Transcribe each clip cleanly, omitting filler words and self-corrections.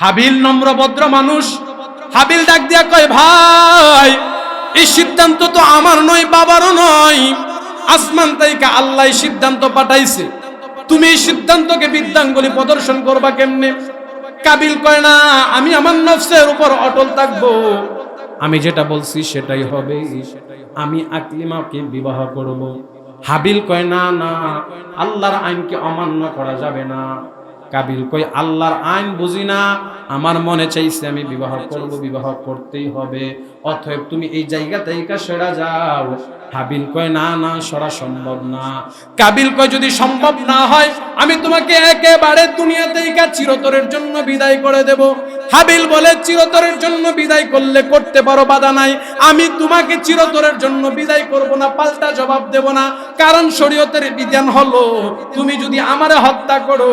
হাবিল নম্র ভদ্র মানুষ। হাবিল ডাক দিয়া কয়, ভাই এই সিদ্ধান্ত তো আমার নয়, বাবারও নয়, আসমান থেকে আল্লাহ সিদ্ধান্ত পাঠাইছে, তুমি এই সিদ্ধান্তকে বৃদ্ধাঙ্গুলি প্রদর্শন করবা কেমনে? কাবিল কয়, না, আমি আমার নফসের উপর অটল থাকবো, আমি যেটা বলছি সেটাই হবে, আমি আকলিমাকে বিবাহ করব। হাবিল কয়, না না, আল্লাহর আইনকে অমান্য করা যাবে না। কাবিল কয়, আল্লাহর আইন বুঝি না, আমার মনে চাইছে আমি বিবাহ করব, বিবাহ করতেই হবে, অতএব তুমি এই জায়গা থেকে সরে যাও। হাবিল কয়, না না, সরা সম্ভব না। কাবিল কয়, যদি সম্ভব না হয় আমি তোমাকে একেবারে দুনিয়া থেকে চিরতরের জন্য বিদায় করে দেব। হাবিল বলে, চিরতরের জন্য বিদায় করলে করতে পারো, বাধা নাই, আমি তোমাকে চিরতরের জন্য বিদায় করব না, পাল্টা জবাব দেব না। কারণ শরীয়তের বিধান হলো, তুমি যদি আমারে হত্যা করো,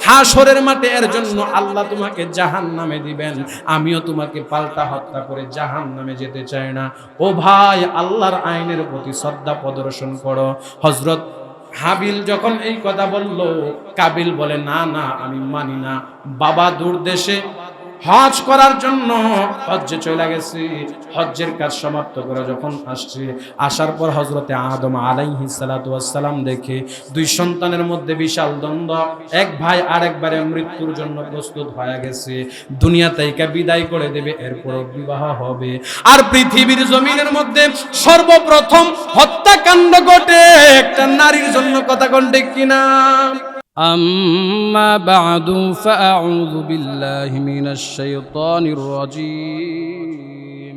হাশরের মাঠে এর জন্য আল্লাহ তোমাকে জাহান্নামে দিবেন, আমিও তোমাকে পাল্টা হত্যা করে জাহান্নামে যেতে চাই না। ও ভাই, আল্লাহর আইনের প্রতি শ্রদ্ধা প্রদর্শন করো। হযরত হাবিল যখন এই কথা বলল, কাবিল বলে, না না, আমি মানি না। বাবা দূর দেশে হজ করার জন্য হজ্জে চলে গেছে, হজ্জের কাজ সমাপ্ত করে যখন আসছে, আসার পর হযরতে আদম আলাইহিস সালাতু ওয়াস সালাম দেখে দুই সন্তানের মধ্যে বিশাল দ্বন্দ্ব, এক ভাই আরেকবারে মৃত্যুর জন্য প্রস্তুত হয়ে গেছে, দুনিয়া থেকে বিদায় করে দেবে, এরপর বিবাহ হবে। আর পৃথিবীর জমিনের মধ্যে সর্বপ্রথম হত্যাকাণ্ড ঘটে একটা নারীর জন্য, কথা কোন ঠিক কিনা? أما بعد فأعوذ بالله من الشيطان الرجيم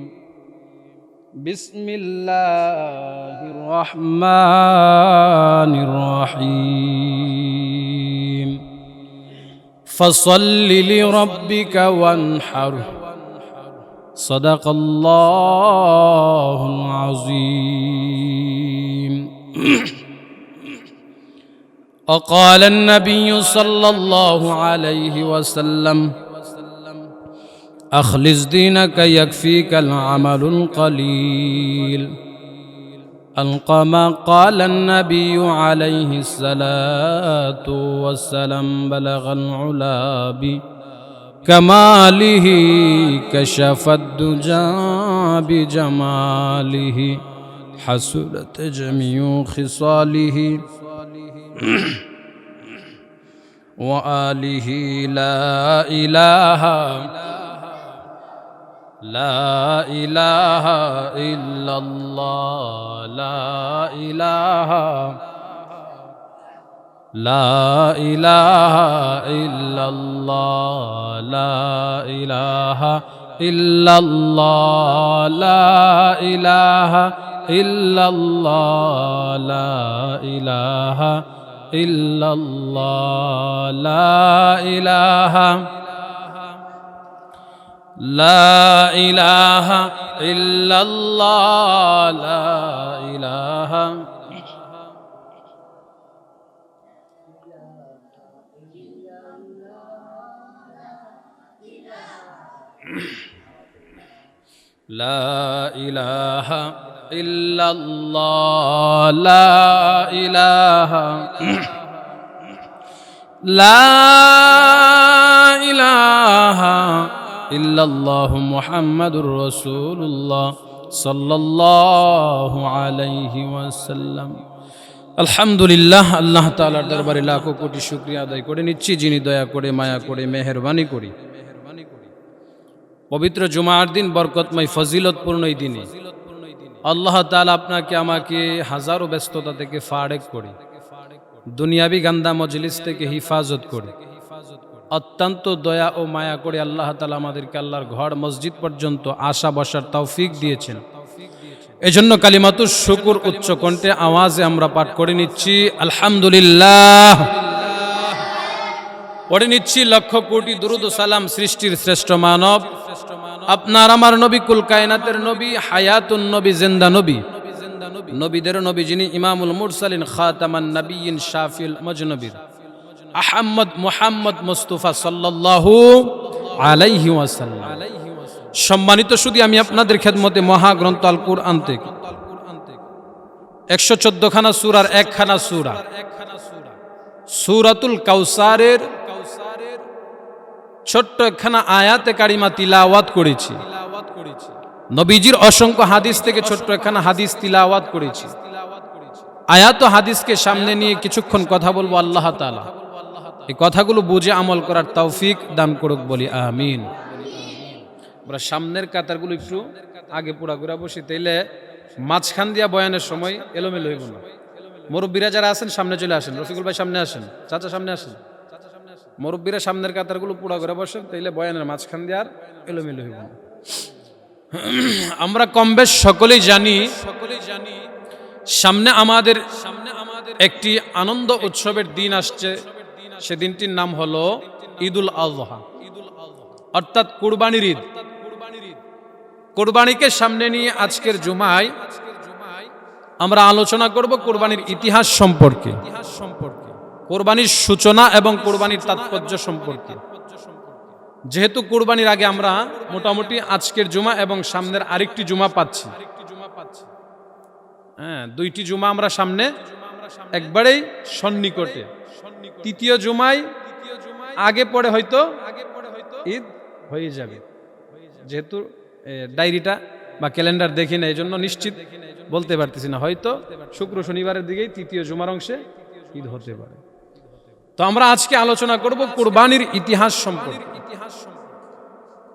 بسم الله الرحمن الرحيم فصل لربك وانحر صدق الله العظيم وقال النبي صلى الله عليه وسلم أخلص دينك يكفيك العمل القليل كما قال النبي عليه الصلاة والسلام بلغ العلا بكماله كشف الدجى بجماله حسنت جميع خصاله وآله لا إله إلا الله لا إله إلا الله لا إله إلا الله لا إله إلا الله لا إله إلا الله لا إله إلا الله لا إله لا إله إلا الله لا إله إلا الله محمد رسول الله صلى الله عليه وسلم আলহামদুলিল্লাহ, আল্লাহ তাআলার দরবারে লাখো কোটি শুকরিয়া আদায় করে নিচ্ছি, যিনি দয়া করে মায়া করে মেহেরবানি করি পবিত্র জুমার দিন, বরকতময় ফজিলতপূর্ণ এই দিনে আল্লাহ তাআলা আপনাকে আমাকে হাজারো ব্যস্ততা থেকে ফারেক করে, দুনিয়াবি গান্দা মজলিস থেকে হিফাজত করে, অত্যন্ত দয়া ও মায়া করে আল্লাহ তাআলা আমাদেরকে আল্লাহর ঘর মসজিদ পর্যন্ত আসা বসার তৌফিক দিয়েছেন। এজন্য কালিমাতুশ শুকর উচ্চ কণ্ঠে আওয়াজে আমরা পাঠ করে নিচ্ছি আলহামদুলিল্লাহ, পড়ে নিচ্ছি লক্ষ কোটি দুরূদ ও সালাম সৃষ্টির শ্রেষ্ঠ মানব, আপনার আমার নবী, কুল কায়নাতের নবী, হায়াতুন নবী, জিন্দা নবী, নবীদের নবী, যিনি ইমামুল মুরসালিন, খাতামান নবিয়্যিন, শাফিউল মুজনবির, আহমদ মুহাম্মদ মুস্তাফা সাল্লাল্লাহু আলাইহি ওয়াসাল্লাম। সম্মানিত সুধী, আমি আপনাদের খেদমতে মহাগ্রন্থ আল কুরআন থেকে 114 খানা সূরার একখানা সূরা সূরাতুল কাউসারের ছোট্ট একখানা আয়াতে কারিমা তিলাওয়াত করেছি, নবীজির অসংখ্য হাদিস থেকে ছোট্ট একখানা হাদিস তিলাওয়াত করেছি। আয়াত ও হাদিসকে সামনে নিয়ে কিছুক্ষণ কথা বলবো। আল্লাহ তাআলা এই কথাগুলো বুঝে আমল করার তৌফিক দান করুক, বলি আমিন। আমরা সামনের কাতারগুলো একটু আগে পুরা ঘুরা বসি, তাইলে মাঝখান দিয়া বয়ানের সময় এলোমেলো হইব না। মুরব্বীরা যারা আছেন সামনে চলে আসেন, রফিকুল ভাই সামনে আসেন, চাচা সামনে আসেন। মুরব্বীরা সামনের কাতারগুলো পুরা ঘুরা বসেন, তাইলে বয়ানের মাঝখান দিয়ে আর এলোমেলো হইব না। আমরা কম বেশ সকলেই জানি সামনে আমাদের একটি আনন্দ উৎসবের দিন আসছে। সে দিনটির নাম হলো ঈদুল আযহা, অর্থাৎ কুরবানির ঈদ। কুরবানিকে সামনে নিয়ে আজকের জুমায় আমরা আলোচনা করব কুরবানির ইতিহাস সম্পর্কে, কুরবানির সূচনা এবং কুরবানির তাৎপর্য সম্পর্কে। যেহেতু কুরবানির আগে আমরা মোটামুটি আজকের জুমা এবং সামনের আরেকটি জুমা পাচ্ছি, হ্যাঁ, দুইটি জুমা আমরা সামনে একবারেই সন্নিকটে। তৃতীয় জুমায় আগে পরে হয়তো ঈদ হয়ে যাবে, যেহেতু ডায়েরিটা বা ক্যালেন্ডার দেখি না, এই জন্য নিশ্চিত বলতে পারতেছি না। হয়তো শুক্র শনিবারের দিকেই তৃতীয় জুমার অংশে ঈদ হতে পারে। তো আমরা আজকে আলোচনা করব কুরবানির ইতিহাস সম্পর্কে।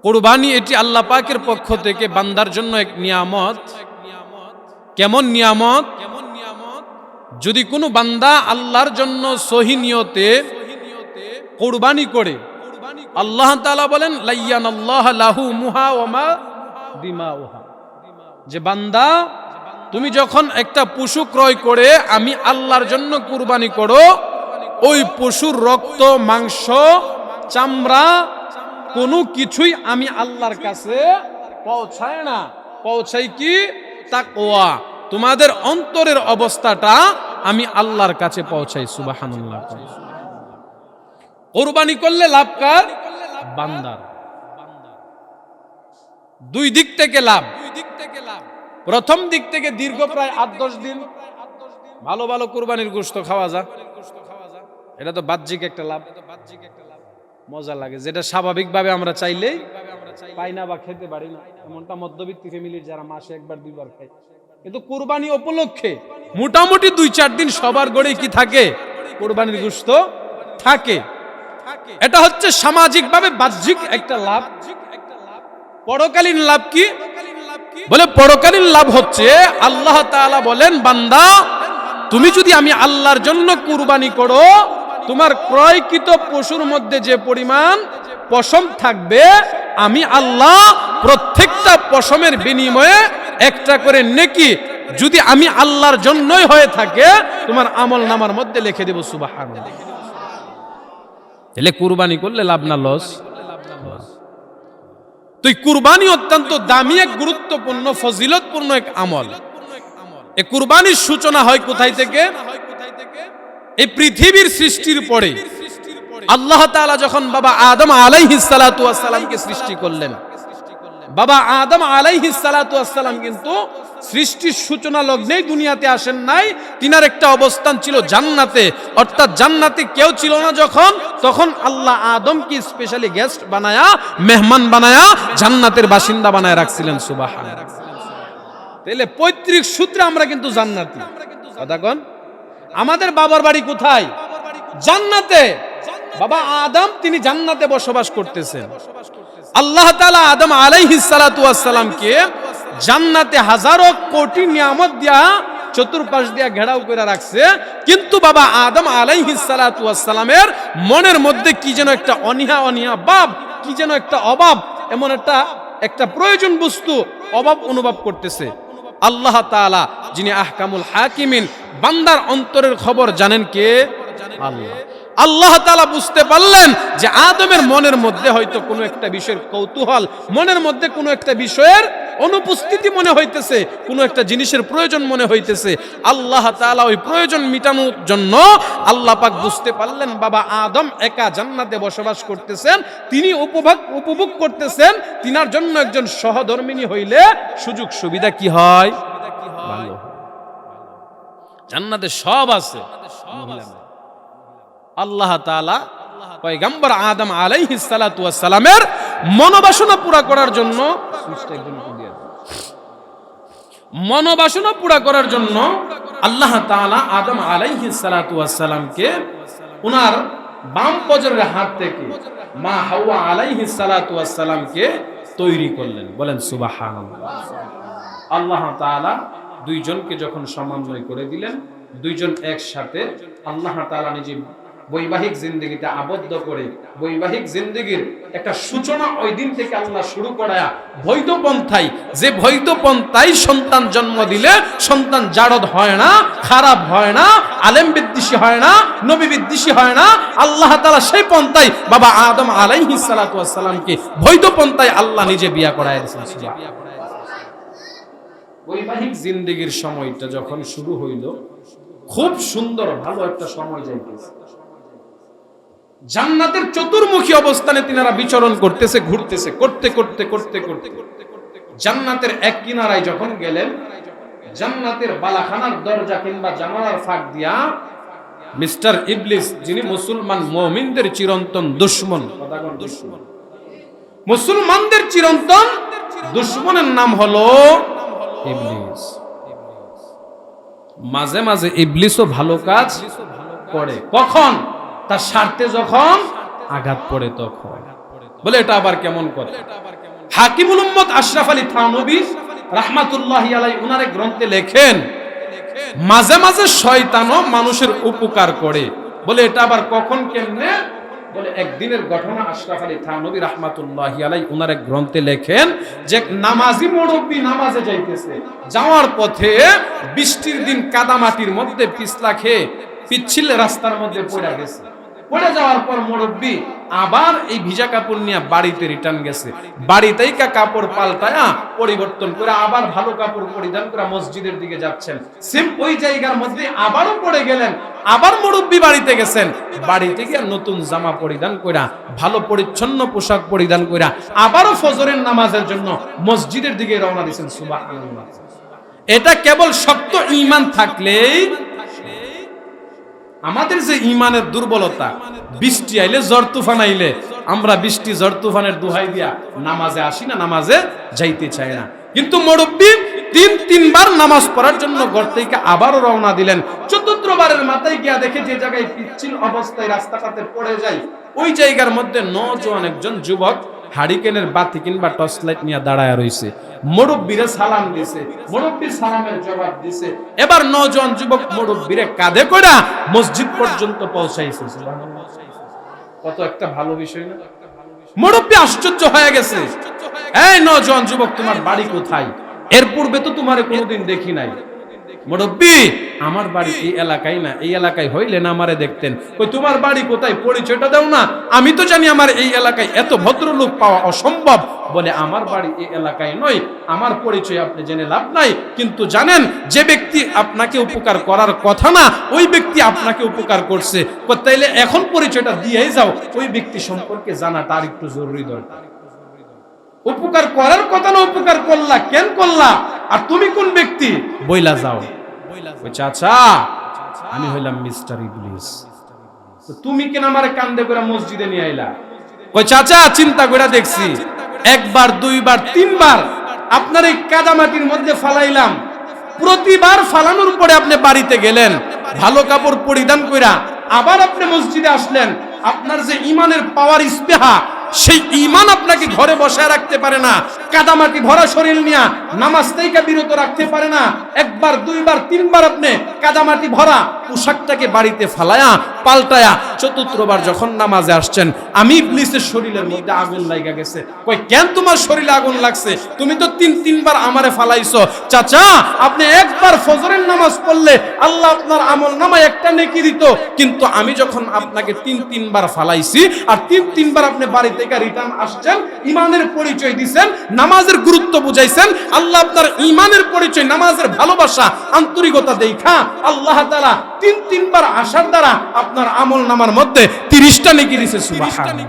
কুরবানি এটি আল্লাহ পাকের পক্ষ থেকে বান্দার জন্য এক নিয়ামত। কেমন নিয়ামত? যদি কোনো বান্দা আল্লাহর জন্য সহি নিয়তে কুরবানি করে, আল্লাহ তাআলা বলেন লাইয়ানাল্লাহু লাহু মুহা ওয়া মা দিমাউহা, যে বান্দা তুমি যখন একটা পশু ক্রয় করে আমি আল্লাহর জন্য কুরবানি করো, ওই পশুর রক্ত, মাংস, চামড়া কোনো কিছুই আমি আল্লাহর কাছে পৌঁছায় না। পৌঁছাই কি? তাকওয়া, তোমাদের অন্তরের অবস্থাটা আমি আল্লাহর কাছে পৌঁছাই। সুবহানাল্লাহ। কুরবানি করলে লাভ কার? বান্দার। দুই দিক থেকে লাভ। প্রথম দিক থেকে দীর্ঘ প্রায় 8-10 দিন ভালো ভালো কুরবানির গোশত খাওয়া যায়, এটা তো বাহ্যিক একটা লাভ, মজা লাগে, যেটা স্বাভাবিকভাবে আমরা চাইলেই পাই না বা খেতে পারি না। এমনটা মধ্যবিত্ত ফ্যামিলির যারা মাসে একবার দুইবার খায়। কিন্তু কুরবানি উপলক্ষে মোটামুটি 2-4 দিন সবার গড়ে কি থাকে? কুরবানির গোশত থাকে। এটা হচ্ছে সামাজিকভাবে বাহ্যিক একটা লাভ। পরকালীন লাভ কি? বলে পরকালীন লাভ হচ্ছে আল্লাহ তাআলা বলেন, বান্দা তুমি যদি আমি আল্লাহর জন্য কুরবানি করো, তোমার ক্রয়কৃত পশুর মধ্যে যে পরিমাণ পশম থাকবে, আমি আল্লাহ প্রত্যেকটা পশমের বিনিময়ে একটা করে নেকি, যদি আমি আল্লাহর জন্যই হয়ে থাকে, তোমার আমল নামার মধ্যে লিখে দেব। সুবহানাল্লাহ। তাহলে কুরবানি করলে লাভ না লস? তো এই কুরবানি অত্যন্ত দামি, এক গুরুত্বপূর্ণ, ফজিলতপূর্ণ এক আমল। এই কুরবানির সূচনা হয় কোথায় থেকে? এই পৃথিবীর সৃষ্টির পরে আল্লাহ তাআলা যখন বাবা আদম আলাইহিস সালাতু ওয়াস সালামকে সৃষ্টি করলেন, বাবা আদম আলাইহিস সালাতু ওয়াস সালাম কিন্তু সৃষ্টির সূচনা লগ্নেই দুনিয়াতে আসেন নাই। তিনার একটা অবস্থান ছিল জান্নাতে, অর্থাৎ জান্নাতে কেউ ছিল না যখন, তখন আল্লাহ আদমকে স্পেশালি গেস্ট বানায়া, মেহমান বানায়া জান্নাতের বাসিন্দা বানায় রাখছিলেন। সুবহানাল্লাহ। তাহলে পৈতৃক সূত্রে আমরা কিন্তু জান্নাতি। কথা কোন? আমাদের বাবার বাড়ি কোথায়? জান্নাতে। বাবা আদম তিনি জান্নাতে বসবাস করতেছেন। আল্লাহ তাআলা আদম আলাইহিস সালাতু ওয়াস সালামকে জান্নাতে হাজারো কোটি নিয়ামত দিয়া চতুর্পাশ দিয়া ঘেরাও করে রাখছে, কিন্তু বাবা আদম আলাইহিস সালাতু ওয়াস সালামের মনের মধ্যে কি যেন একটা অনীহা ভাব, কি যেন একটা অভাব, এমন একটা প্রয়োজন বস্তু অভাব অনুভব করতেছে। আল্লাহ তাআলা যিনি আহকামুল হাকিমিন, বান্দার অন্তরের খবর জানেন কে? আল্লাহ। আল্লাহ তাআলা বুঝতে পারলেন যে আদমের মনের মধ্যে হয়তো কোনো একটা বিষয়ের কৌতূহল, মনের মধ্যে কোনো একটা বিষয়ের অনুপস্থিতি মনে হইতেছে, কোনো একটা জিনিসের প্রয়োজন মনে হইতেছে। আল্লাহ তাআলা ওই প্রয়োজন মিটানোর জন্য আল্লাহ পাক বুঝতে পারলেন বাবা আদম একা জান্নাতে বসবাস করতেছেন, তিনি উপভোগ করতেছেন, তিনার জন্য একজন সহধর্মিণী হইলে সুযোগ সুবিধা কি হয়? ভালো। জান্নাতে সব আছে, আল্লাহ তাআলা পয়গম্বর আদম আলাইহিস সালাতু ওয়াস সালামের মনোবাসনা পুরা করার জন্য মনোবাসনা পুরা করার জন্য আল্লাহ তাআলা আদম আলাইহিস সালাতু ওয়াস সালামকে উনার বাম পজরের হাত থেকে মা হাওয়া আলাইহিস সালাতু ওয়াস সালামকে তৈরি করলেন। বলেন সুবহানাল্লাহ। আল্লাহ তাআলা দুইজনকে যখন সমন্বয় করে দিলেন, দুইজন একসাথে আল্লাহ তাআলা নিজে বৈবাহিক জিন্দেগিতে আবদ্ধ করে বৈবাহিক জিন্দেগির একটা সূচনা ওই দিন থেকে আল্লাহ শুরু করায়া বৈধ পন্থায়, যে বৈধ পন্থায় সন্তান জন্ম দিলে সন্তান জারদ হয় না, খারাপ হয় না, আলেম বিদ্বেষী হয় না, নবী বিদ্বেষী হয় না, আল্লাহ তাআলা সেই পন্থায় বাবা আদম আলাইহিস সালাতু ওয়াস সালামকে বৈধ পন্থায় আল্লাহ নিজে বিয়া করায় দিয়েছেন। বৈবাহিক জিন্দেগির সময়টা যখন শুরু হইল, খুব সুন্দর ভালো একটা সময় যাইতেছে। জান্নাতের চতুর্মুখী অবস্থানে তিনারা বিচরণ করতেছে, ঘুরতেছে, করতে করতে করতে করতে জান্নাতের এক কিনারায় যখন গেলেন, জান্নাতের বালাখানার দরজা কিংবা জানালার ফাঁক দিয়া মিস্টার ইবলিস, যিনি মুসলমান মুমিনদের চিরন্তন দুশমন, মুসলমানদের চিরন্তন দুশমনের নাম হলো ইবলিস। মাঝে মাঝে ইবলিসও ভালো কাজ করে, কখন? তার স্বার্থে যখন আঘাত পড়ে তখন। বলে এটা আবার কেমন কথা? হাকিমুল উম্মত আশরাফ আলী থানভী রাহমাতুল্লাহি আলাইহি উনার গ্রন্থে লেখেন, মাঝে মাঝে শয়তানও মানুষের উপকার করে। বলে এটা আবার কখন, কেমনে? বলে একদিনের ঘটনা। আশরাফ আলী থানভী রাহমাতুল্লাহি আলাইহি উনার গ্রন্থে লেখেন যে নামাজি মুরব্বি নামাজে যাইতেছে, যাওয়ার পথে বৃষ্টির দিন কাদামাটির মধ্যে পিছলা খেয়ে পিচ্ছিল রাস্তার মধ্যে পড়ে গেছে। পড়ে যাওয়ার পর মুরব্বি আবার এই ভিজা কাপড় নিয়ে বাড়িতে রিটার্ন গেছে। বাড়িতেই কাপড় পাল্টায়া পরিবর্তন করে আবার ভালো কাপড় পরিধান করে মসজিদের দিকে যাচ্ছেন। সেম ওই জায়গার মধ্যে আবারও পড়ে গেলেন। আবার মুরব্বি বাড়িতে গেছেন, বাড়িতে গিয়ে নতুন জামা পরিধান কইরা ভালো পরিচ্ছন্ন পোশাক পরিধান কইরা আবারও ফজরের নামাজের জন্য মসজিদের দিকে রওনা দিয়েছেন। সুবহানাল্লাহ। এটা কেবল শক্ত ঈমান থাকলেই, আমাদের যে ইমানের দুর্বলতা, বৃষ্টি আইলে ঝড় তুফান আইলে আমরা বৃষ্টি ঝড় তুফানের দোহাই দিয়া নামাজে আসি না, নামাজে যাইতে চাই না। কিন্তু মুরব্বি তিনবার নামাজ পড়ার জন্য ঘর থেকে আবারও রওনা দিলেন। চতুর্থবারের মাথায় গিয়া দেখে যে জায়গায় পিচ্ছিল অবস্থায় রাস্তাটাতে পড়ে যায়, ওই জায়গার মধ্যে নওজোয়ান একজন যুবক হারিকেনের বাতি কিংবা টর্চ লাইট নিয়ে দাঁড়ায় রইছে। মুরব্বিরে সালাম দিছে, মুরব্বির সালামের জবাব দিছে। এবার নওজোয়ান যুবক মুরব্বিরে কাঁধে কইরা মসজিদ পর্যন্ত পৌঁছাইছে। সুবহানাল্লাহ। কত একটা ভালো বিষয় না? মুরব্বি আশ্চর্য হয়ে গেছে, এই নওজোয়ান যুবক, তোমার বাড়ি কোথায়? এর পূর্বে তো তোমারে কোনোদিন দেখি নাই। মুরব্বি, আমার বাড়ি এই এলাকায় না, এই এলাকায় হইলে না আমারে দেখতেন। কই তোমার বাড়ি কোথায়, পরিচয়টা দাও না। আমি তো জানি আমার এই এলাকায় এত ভদ্রলোক পাওয়া অসম্ভব। বলে আমার বাড়ি এই এলাকায় নয়, আমার পরিচয় আপনি জেনে লাভ নাই। কিন্তু জানেন, যে ব্যক্তি আপনাকে উপকার করার কথা না, ওই ব্যক্তি আপনাকে উপকার করছে। তাইলে এখন পরিচয়টা দিয়েই যাও, ওই ব্যক্তি সম্পর্কে জানা তার একটু জরুরি দরকার। উপকার করার কথা না, উপকার করলা, কেন করলা, আর তুমি কোন ব্যক্তি, বইলা যাও। ওই চাচা, আমি হইলাম মিস্টার ইবলিস। তুমি কেন আমারে কান্দে করে মসজিদে নিয়ে আইলা? ওই চাচা, চিন্তা করে দেখছি, একবার, দুইবার, তিনবার আপনার এই কাদামাটির মধ্যে ফালাইলাম। প্রতিবার ফালানোর পরে আপনি বাড়িতে গেলেন, ভালো কাপড় পরিধান কইরা আবার আপনি মসজিদে আসলেন। আপনার যে ইমানের পাওয়ার, ইস্তেহা, সেই ঈমান আপনাকে ঘরে বসায় রাখতে পারে না। কাদামাটি ভরা শরীর নিয়ে নামাজ থেকে বিরত রাখতে পারে না। একবার, দুইবার, তিনবার আপনি কাদামাটি ভরা পোশাকটাকে বাড়িতে ফালায়া পাল্টায়া চতুর্থবার যখন নামাজে আসছেন, আমি ইবলিসের শরীরের মধ্যে আগুন লাগা গেছে। কই কেন তোমার শরীরে আগুন লাগছে? তুমি তো তিনবার আমারে ফালাইছো। চাচা, আপনি একবার ফজরের নামাজ পড়লে আল্লাহ আপনার আমল নামায় একটা নেকি দিত, কিন্তু আমি যখন আপনাকে তিনবার ফালাইছি আর তিনবার আপনি বাড়িতে রিটার্ন আসছেন, ইমানের পরিচয় দিবেন, নামাজের গুরুত্ব বুঝাইছেন, আল্লাহ আপনার ইমানের পরিচয়, নামাজের ভালোবাসা, আন্তরিকতা দেখা আল্লাহ তাআলা তিনবার আসার দ্বারা আপনার আমল নামার মধ্যে 30টা নেকি দিয়েছে। সুবহানাল্লাহ।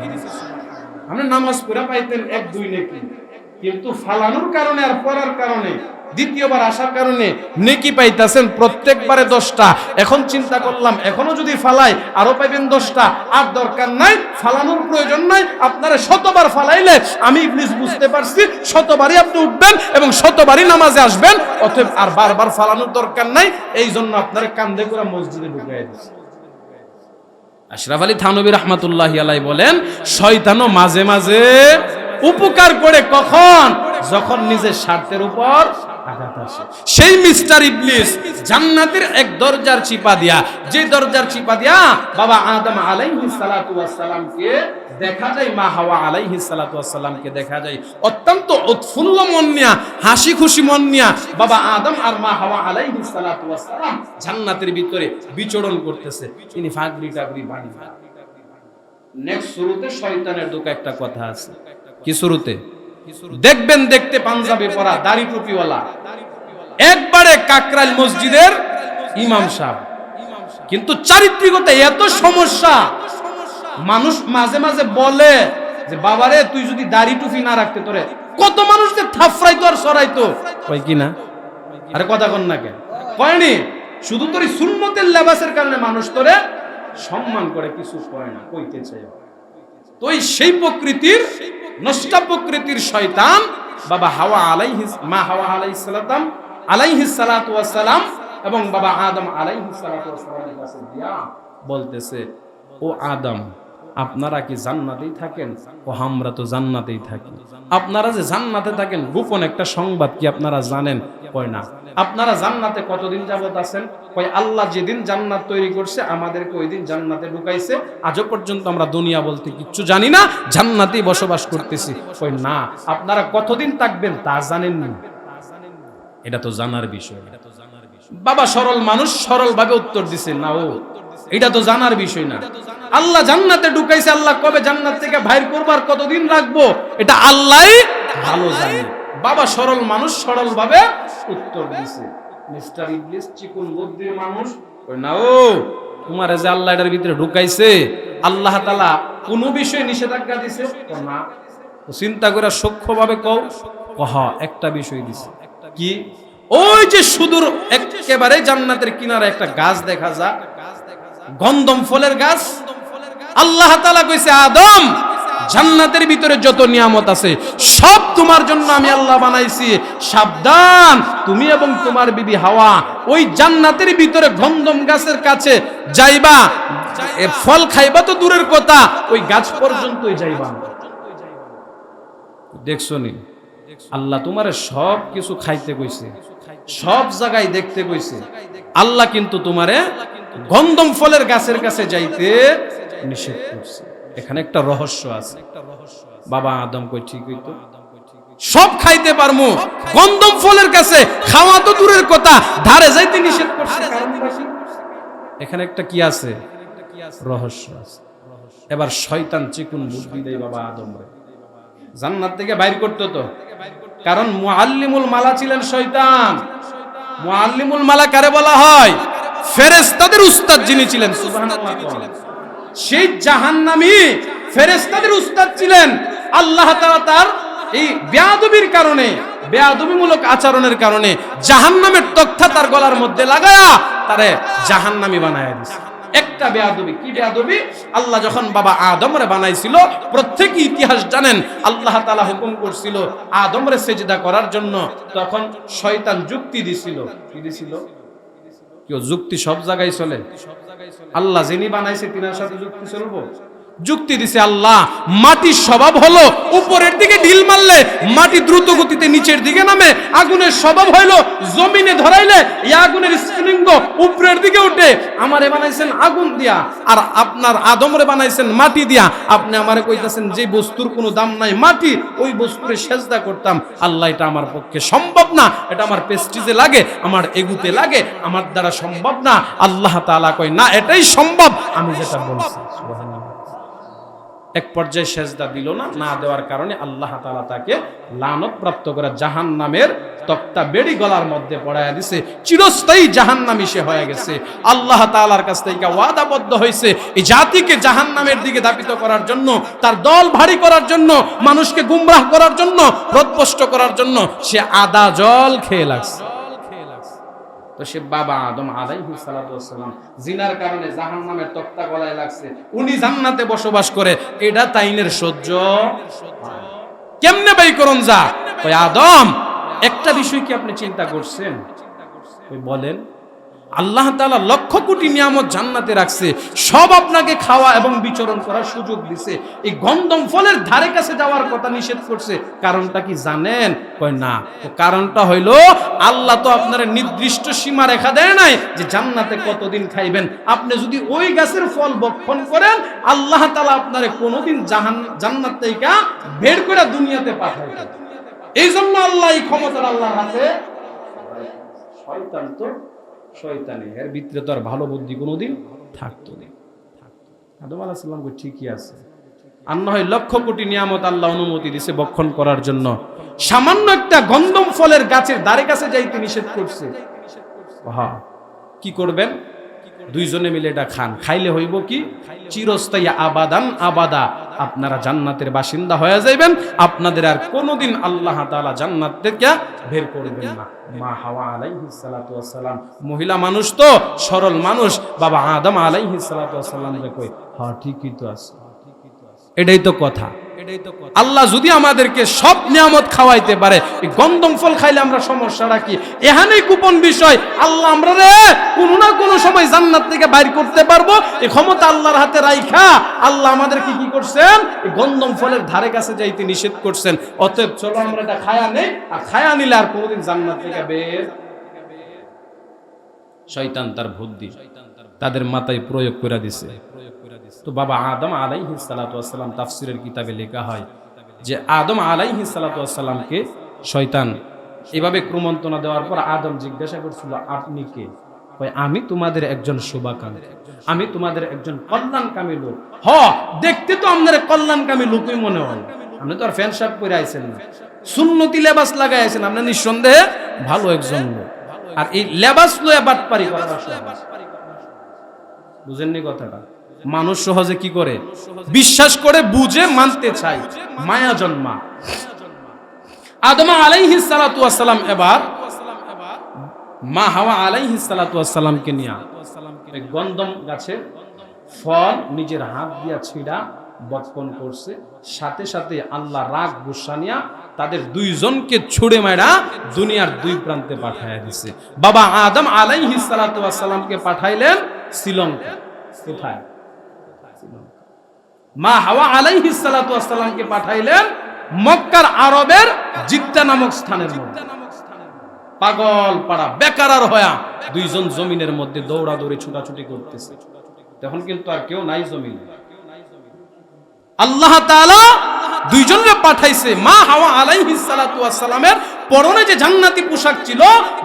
আপনি নামাজ পড়া পাইতেন 1-2 নেকি, কিন্তু ফালানোর কারণে আর পড়ার কারণে দ্বিতীয়বার আসার কারণে নেকি পাইতাছেন প্রত্যেকবারে 10টা। এখন চিন্তা করলাম এখনো যদি ফালাই আরো পাইবেন 10টা। আর দরকার নাই, ফালানোর প্রয়োজন নাই। আপনারা শতবার ফালাইলে আমি ইবলিস বুঝতে পারছি শতবারই আপনি উঠবেন এবং শতবারই নামাজে আসবেন, অতএব আর বারবার ফালানোর দরকার নাই। এই জন্য আপনারা কান্দে করে মসজিদে ঢুকাই দিচ্ছে। আশরাফ আলী থানভী রাহমাতুল্লাহি আলাইহি বলেন, শয়তানও মাঝে মাঝে উপকার করে, কখন? যখন নিজের স্বার্থের উপর আঘাত আসে। সেই মিস্টার ইবলিস জান্নাতের এক দরজার চিপা দিয়া, যে দরজার চিপা দিয়া বাবা আদম আলাইহিস সালাতু ওয়াস সালামকে দেখা যায়, মা হাওয়া আলাইহিস সালাতু ওয়াস সালামকে দেখা যায় অত্যন্ত উৎফুল্ল মন নিয়া, হাসি খুশি মন নিয়া বাবা আদম আর মা হাওয়া আলাইহিস সালাতু ওয়াস সালাম জান্নাতের ভিতরে বিচরণ করতেছে। তিনি ফাগরি টাগরি বাড়ি। নেক্সট শুরুতে শয়তানের ঢোকা একটা কথা আছে। কি শুরুতে? দেখবেন দেখতে পাঞ্জাবি পরা, দাড়ি টুপিওয়ালা, একবারে কাকরাইল মসজিদের ইমাম সাহেব, কিন্তু চারিত্রিকতা এত সমস্যা। মানুষ মাঝে মাঝে বলে যে বাবারে তুই যদি দাড়ি টুপি না রাখতে তোরে কত মানুষকে থাফরাইতো আর সরাইতো। কই কি না? আরে কথা কন না কেন? কয়নি, শুধু তোর সুন্নতের লেবাসের কারণে মানুষ তোরে সম্মান করে, কিছু কয় না। কইতে চাই তো সেই প্রকৃতির নষ্টা প্রকৃতির শয়তান বাবা হাওয়া আলাইহিস, মা হাওয়া আলাইহিস সালাতু ওয়াস সালাম এবং বাবা আদম আলাইহিস সালাতু ওয়াস সালামের কাছে দিয়া বলতেছে, ও আদম, আপনারা কি জান্নাতেই থাকেন? ও আমরা তো জান্নাতেই থাকি। আপনারা যে জান্নাতে থাকেন গোপন একটা সংবাদ কি আপনারা জানেন? কয় না। আপনারা জান্নাতে কতদিন যাবত আছেন? কয় আল্লাহ যেদিন জান্নাত তৈরি করছে আমাদেরকে ওই দিন জান্নাতে ঢুকাইছে। আজও পর্যন্ত আমরা দুনিয়া বলতে কিচ্ছু জানি না, জান্নাতেই বসবাস করতেছি। কয় না। আপনারা কতদিন থাকবেন তা জানেননি? এটা তো জানার বিষয়। বাবা সরল মানুষ সরল ভাবে উত্তর দিছে, না ও এটা তো জানার বিষয় না। আল্লাহ জান্নাতে ঢুকাইছে, আল্লাহ কবে জান্নাত থেকে বাইর করবার কতদিন রাখবো এটা আল্লাহই ভালো জানে। বাবা সরল মানুষ সরল ভাবে উত্তর দিছে। মিস্টার ইবলিস চিকুন বুদ্ধির মানুষ, কই না ও তোমারে যে আল্লাহ এটার ভিতরে ঢুকাইছে আল্লাহ তাআলা কোন বিষয়ে নিষেধাজ্ঞা দিছে? না। চিন্তা করে সূক্ষ্মভাবে কও। কহ একটা বিষয় দিছে। কি? ওই যে সুদূর একেবারে জান্নাতের কিনারে একটা গাছ দেখা যায়, গন্ধম ফলের গাছ। আল্লাহ তাআলা কইছে, আদম জান্নাতের ভিতরে যত নিয়ামত আছে সব তোমার জন্য আমি আল্লাহ বানাইছি, সাবধান তুমি এবং তোমার বিবি হাওয়া ওই জান্নাতের ভিতরে গন্ধম গাছের কাছে যাইবা, ফল খাইবা তো দূরের কথা, ওই গাছ পর্যন্তই যাইবা। দেখছো নি, আল্লাহ তোমারে সব কিছু খাইতে কইছে, সব জায়গায় দেখতে কইছে, আল্লাহ কিন্তু তোমারে গন্ধম ফলের গাছের কাছে যাইতে নিষেধ করছে। এখানে একটা রহস্য আছে। বাবা আদম কই ঠিক হইতো, সব খাইতে পারমু, গন্ধম ফলের কাছে খাওয়া তো দূরের কথা, ধারে যাইতে নিষেধ করছে। এখানে একটা কি আছে? রহস্য আছে। এবার শয়তান চিকুন বুদ্ধি দেয় বাবা আদমরে, জান্নাত থেকে বাইর করতে তো। কারণ মুআল্লিমুল মালা ছিলেন শয়তান। মুআল্লিমুল মালা কারে বলা হয়? ফেরেশতাদের উস্তাদ যিনি ছিলেন। সুবহানাল্লাহ। সেই জাহান্নামী ফেরেশতাদের উস্তাদ ছিলেন। আল্লাহ তাআলা তার এই বেয়াদবির কারণে, বেয়াদবিমূলক আচরণের কারণে জাহান্নামের তক্তা তার গলার মধ্যে লাগায়া তারে জাহান্নামী বানায়া দিয়েছে। একটা বেয়াদবি। কি বেয়াদবি? আল্লাহ যখন বাবা আদমরে বানাইছিল, প্রত্যেকই ইতিহাস জানেন, আল্লাহ তাআলা হুকুম করছিল আদমরে সেজদা করার জন্য, তখন শয়তান যুক্তি দিছিল। কি দিছিল? কেউ যুক্তি সব জায়গায় চলে? আল্লাহ যিনি বানাইছে তিনার সাথে যুক্তি চলবো? যুক্তি দিছে আল্লাহ, মাটির স্বভাব হলো উপরের দিকে ঢিল মারলে মাটি দ্রুত গতিতে নিচের দিকে নামে, আগুনের স্বভাব হইলো জমিনে ধরাইলে এই আগুনের স্ফুলিঙ্গ উপরের দিকে উঠে। আমারে বানাইছেন আগুন দিয়া, আর আপনার আদমরে বানাইছেন মাটি দিয়া। আপনি আমারে কইতাছেন যে বস্তুর কোনো দাম নাই মাটি, ওই বস্তুরে সেজদা করতাম। আল্লাহ এটা আমার পক্ষে সম্ভব না, এটা আমার প্রেস্টিজে লাগে, আমার এগুতে লাগে, আমার দ্বারা সম্ভব না। আল্লাহ তাআলা কয় না, এটাই সম্ভব, আমি যেটা বলছি। সুবহানাল্লাহ। এক পর্যায়ে সেজদা দিল না, না দেওয়ার কারণে আল্লাহ তাআলা তাকে লানত প্রাপ্ত করে জাহান্নামের তক্তা বেড়ি গলার মধ্যে পড়ায়া দিছে, চিরস্থায়ী জাহান্নামী সে হয়ে গেছে। আল্লাহ তাআলার কাছ থেকে ওয়াদাবদ্ধ হয়েছে এই জাতিকে জাহান্নামের দিকে ধাবিত করার জন্য, তার দল ভারী করার জন্য, মানুষকে গুমরাহ করার জন্য, পথভ্রষ্ট করার জন্য সে আদা জল খেয়ে লাগছে। তো সে বাবা আদম আলাইহিস সালাতু ওয়াস সালাম জিনার কারণে জাহান্নামের তক্তা গলায় লাগছে, উনি জান্নাতে বসবাস করে, এটা তাইনের সহ্য কেমনে বাই করুন যা। ওই আদম, একটা বিষয় কি আপনি চিন্তা করছেন? ওই বলেন, আল্লাহ তাআলা লক্ষ কোটি নিয়ামত জান্নাতে রাখছে, সব আপনাকে খাওয়া এবং বিচরণ করার সুযোগ দিছে, এই গন্ধম ফলের ধারে কাছে যাওয়ার কথা নিষেধ করছে, কারণটা কি জানেন? কয় না। তো কারণটা হইল আল্লাহ তো আপনার নির্দিষ্ট সীমা রেখা দেয় নাই যে জান্নাতে কতদিন খাইবেন। আপনি যদি ওই গাছের ফল ভক্ষণ করেন, আল্লাহ তাআলা আপনারে কোনোদিন জান্নাত থেকে বের করে দুনিয়াতে পাঠাইবেন। এই জন্য আল্লাহ এই ক্ষমতার আল্লাহর হাতে। শয়তান তো শয়তানি, এর ভিতরে তো আর ভালো বুদ্ধি কোনোদিন থাকতো না। আদম আলাইহিস সালাম কো ঠিকই আছে, আর না হয় লক্ষ কোটি নিয়ামত আল্লাহ অনুমতি দিয়েছে ভক্ষণ করার জন্য, সামান্য একটা গন্ধম ফলের গাছের ধারে কাছে যাইতে নিষেধ করছে। হ্যাঁ, কি করবেন? দুইজনে মিলে এটা খান, খাইলে হইব কি চিরস্থায়ী আবাদান আবাদা, আপনারা জান্নাতের বাসিন্দা হয়ে যাইবেন, আপনাদের আর কোনোদিন আল্লাহ তাআলা জান্নাত থেকে বের করবেন না। মা হাওয়া আলাইহিস সালাতু ওয়াস সালাম মহিলা মানুষ, তো সরল মানুষ, বাবা আদম আলাইহিস সালাতু ওয়াস সালাম রে কই, হ্যাঁ ঠিকই তো আছে। এটাই তো কথা। আল্লাহ যদি আমাদেরকে সব নিয়ামত খাওয়াইতে পারে, এই গন্ধম ফল খাইলে আমরা সমস্যাটা কি? এখানেই গোপন বিষয়। আল্লাহ আমরা রে কোনো না কোনো সময় জান্নাত থেকে বাইর করতে পারবো, এই ক্ষমতা আল্লাহর হাতে রাইখা আল্লাহ আমাদেরকে কি করছেন? এই গন্ধম ফলের ধারে কাছে যাইতে নিষেধ করছেন। অতএব চলো আমরা এটা খায়া নেই, আর খায়া নিলে আর কোনোদিন জান্নাত থেকে বের। শয়তান তার বুদ্ধি তাদের মাথায় প্রয়োগ করে দিছে। তো বাবা আদম আলাইহিস সালাতু ওয়াস সালাম তাফসীরের কিতাবে লেখা হয় যে আদম আলাইহিস সালাতু ওয়াস সালামকে শয়তান এভাবে ক্রমন্তনা দেওয়ার পর আদম জিজ্ঞাসা করছিল, আপনি কে? কয়, আমি তোমাদের একজন শুভাকাঙ্ক্ষী, আমি তোমাদের একজন কল্যাণকামী লোক। হ, দেখতে তো আমাদের কল্যাণকামী লোকই মনে হয়, আপনি তো আর ফ্যান শার্ট পরে আইছেন না, সুন্নতি লেবাস লাগাই আইছেন, আপনি নিঃসন্দেহে ভালো একজন লোক। আর এই লেবাস লয়ে বাটপারি করা সহজ, বুঝেননি কথাটা? মানুষ সহজে কি করে বিশ্বাস করে, বুঝে, মানতে চায়, মায়া জন্মা। আদম আলাইহিস সালাতু ওয়াস সালাম এবার মা হাওয়া আলাইহিস সালাতু ওয়াস সালামকে নিয়ে গন্ধম গাছের ফল নিজের হাত দিয়া ছিঁড়া ভক্ষণ করছে। সাথে সাথে আল্লাহ রাগ গুসা নিয়া তাদের দুইজনকে ছুড়ে মারা দুনিয়ার দুই প্রান্তে পাঠাইয়া দিছে। বাবা আদম আলাইহিস সালাতু ওয়াস সালামকে পাঠাইলেন শ্রীলঙ্কা। কোথায়? মা হাওয়া আলাইহিস সালাতু ওয়াস সালামকে পাঠাইলেন মক্কার আরবের জিদ্দা নামক স্থানের মধ্যে। পাগল পাড়া বেকারার হয়া দুইজন জমিনের মধ্যে দৌড়াদৌড়ি ছুটাছুটি করতেছে। তখন কিন্তু আর কেউ নাই জমিনে। আল্লাহ তাআলা দুইজনকে পাঠাইছে। মা হাওয়া আলাইহিস সালাতু ওয়াস সালামের পরনে যে জান্নাতি পোশাক ছিল,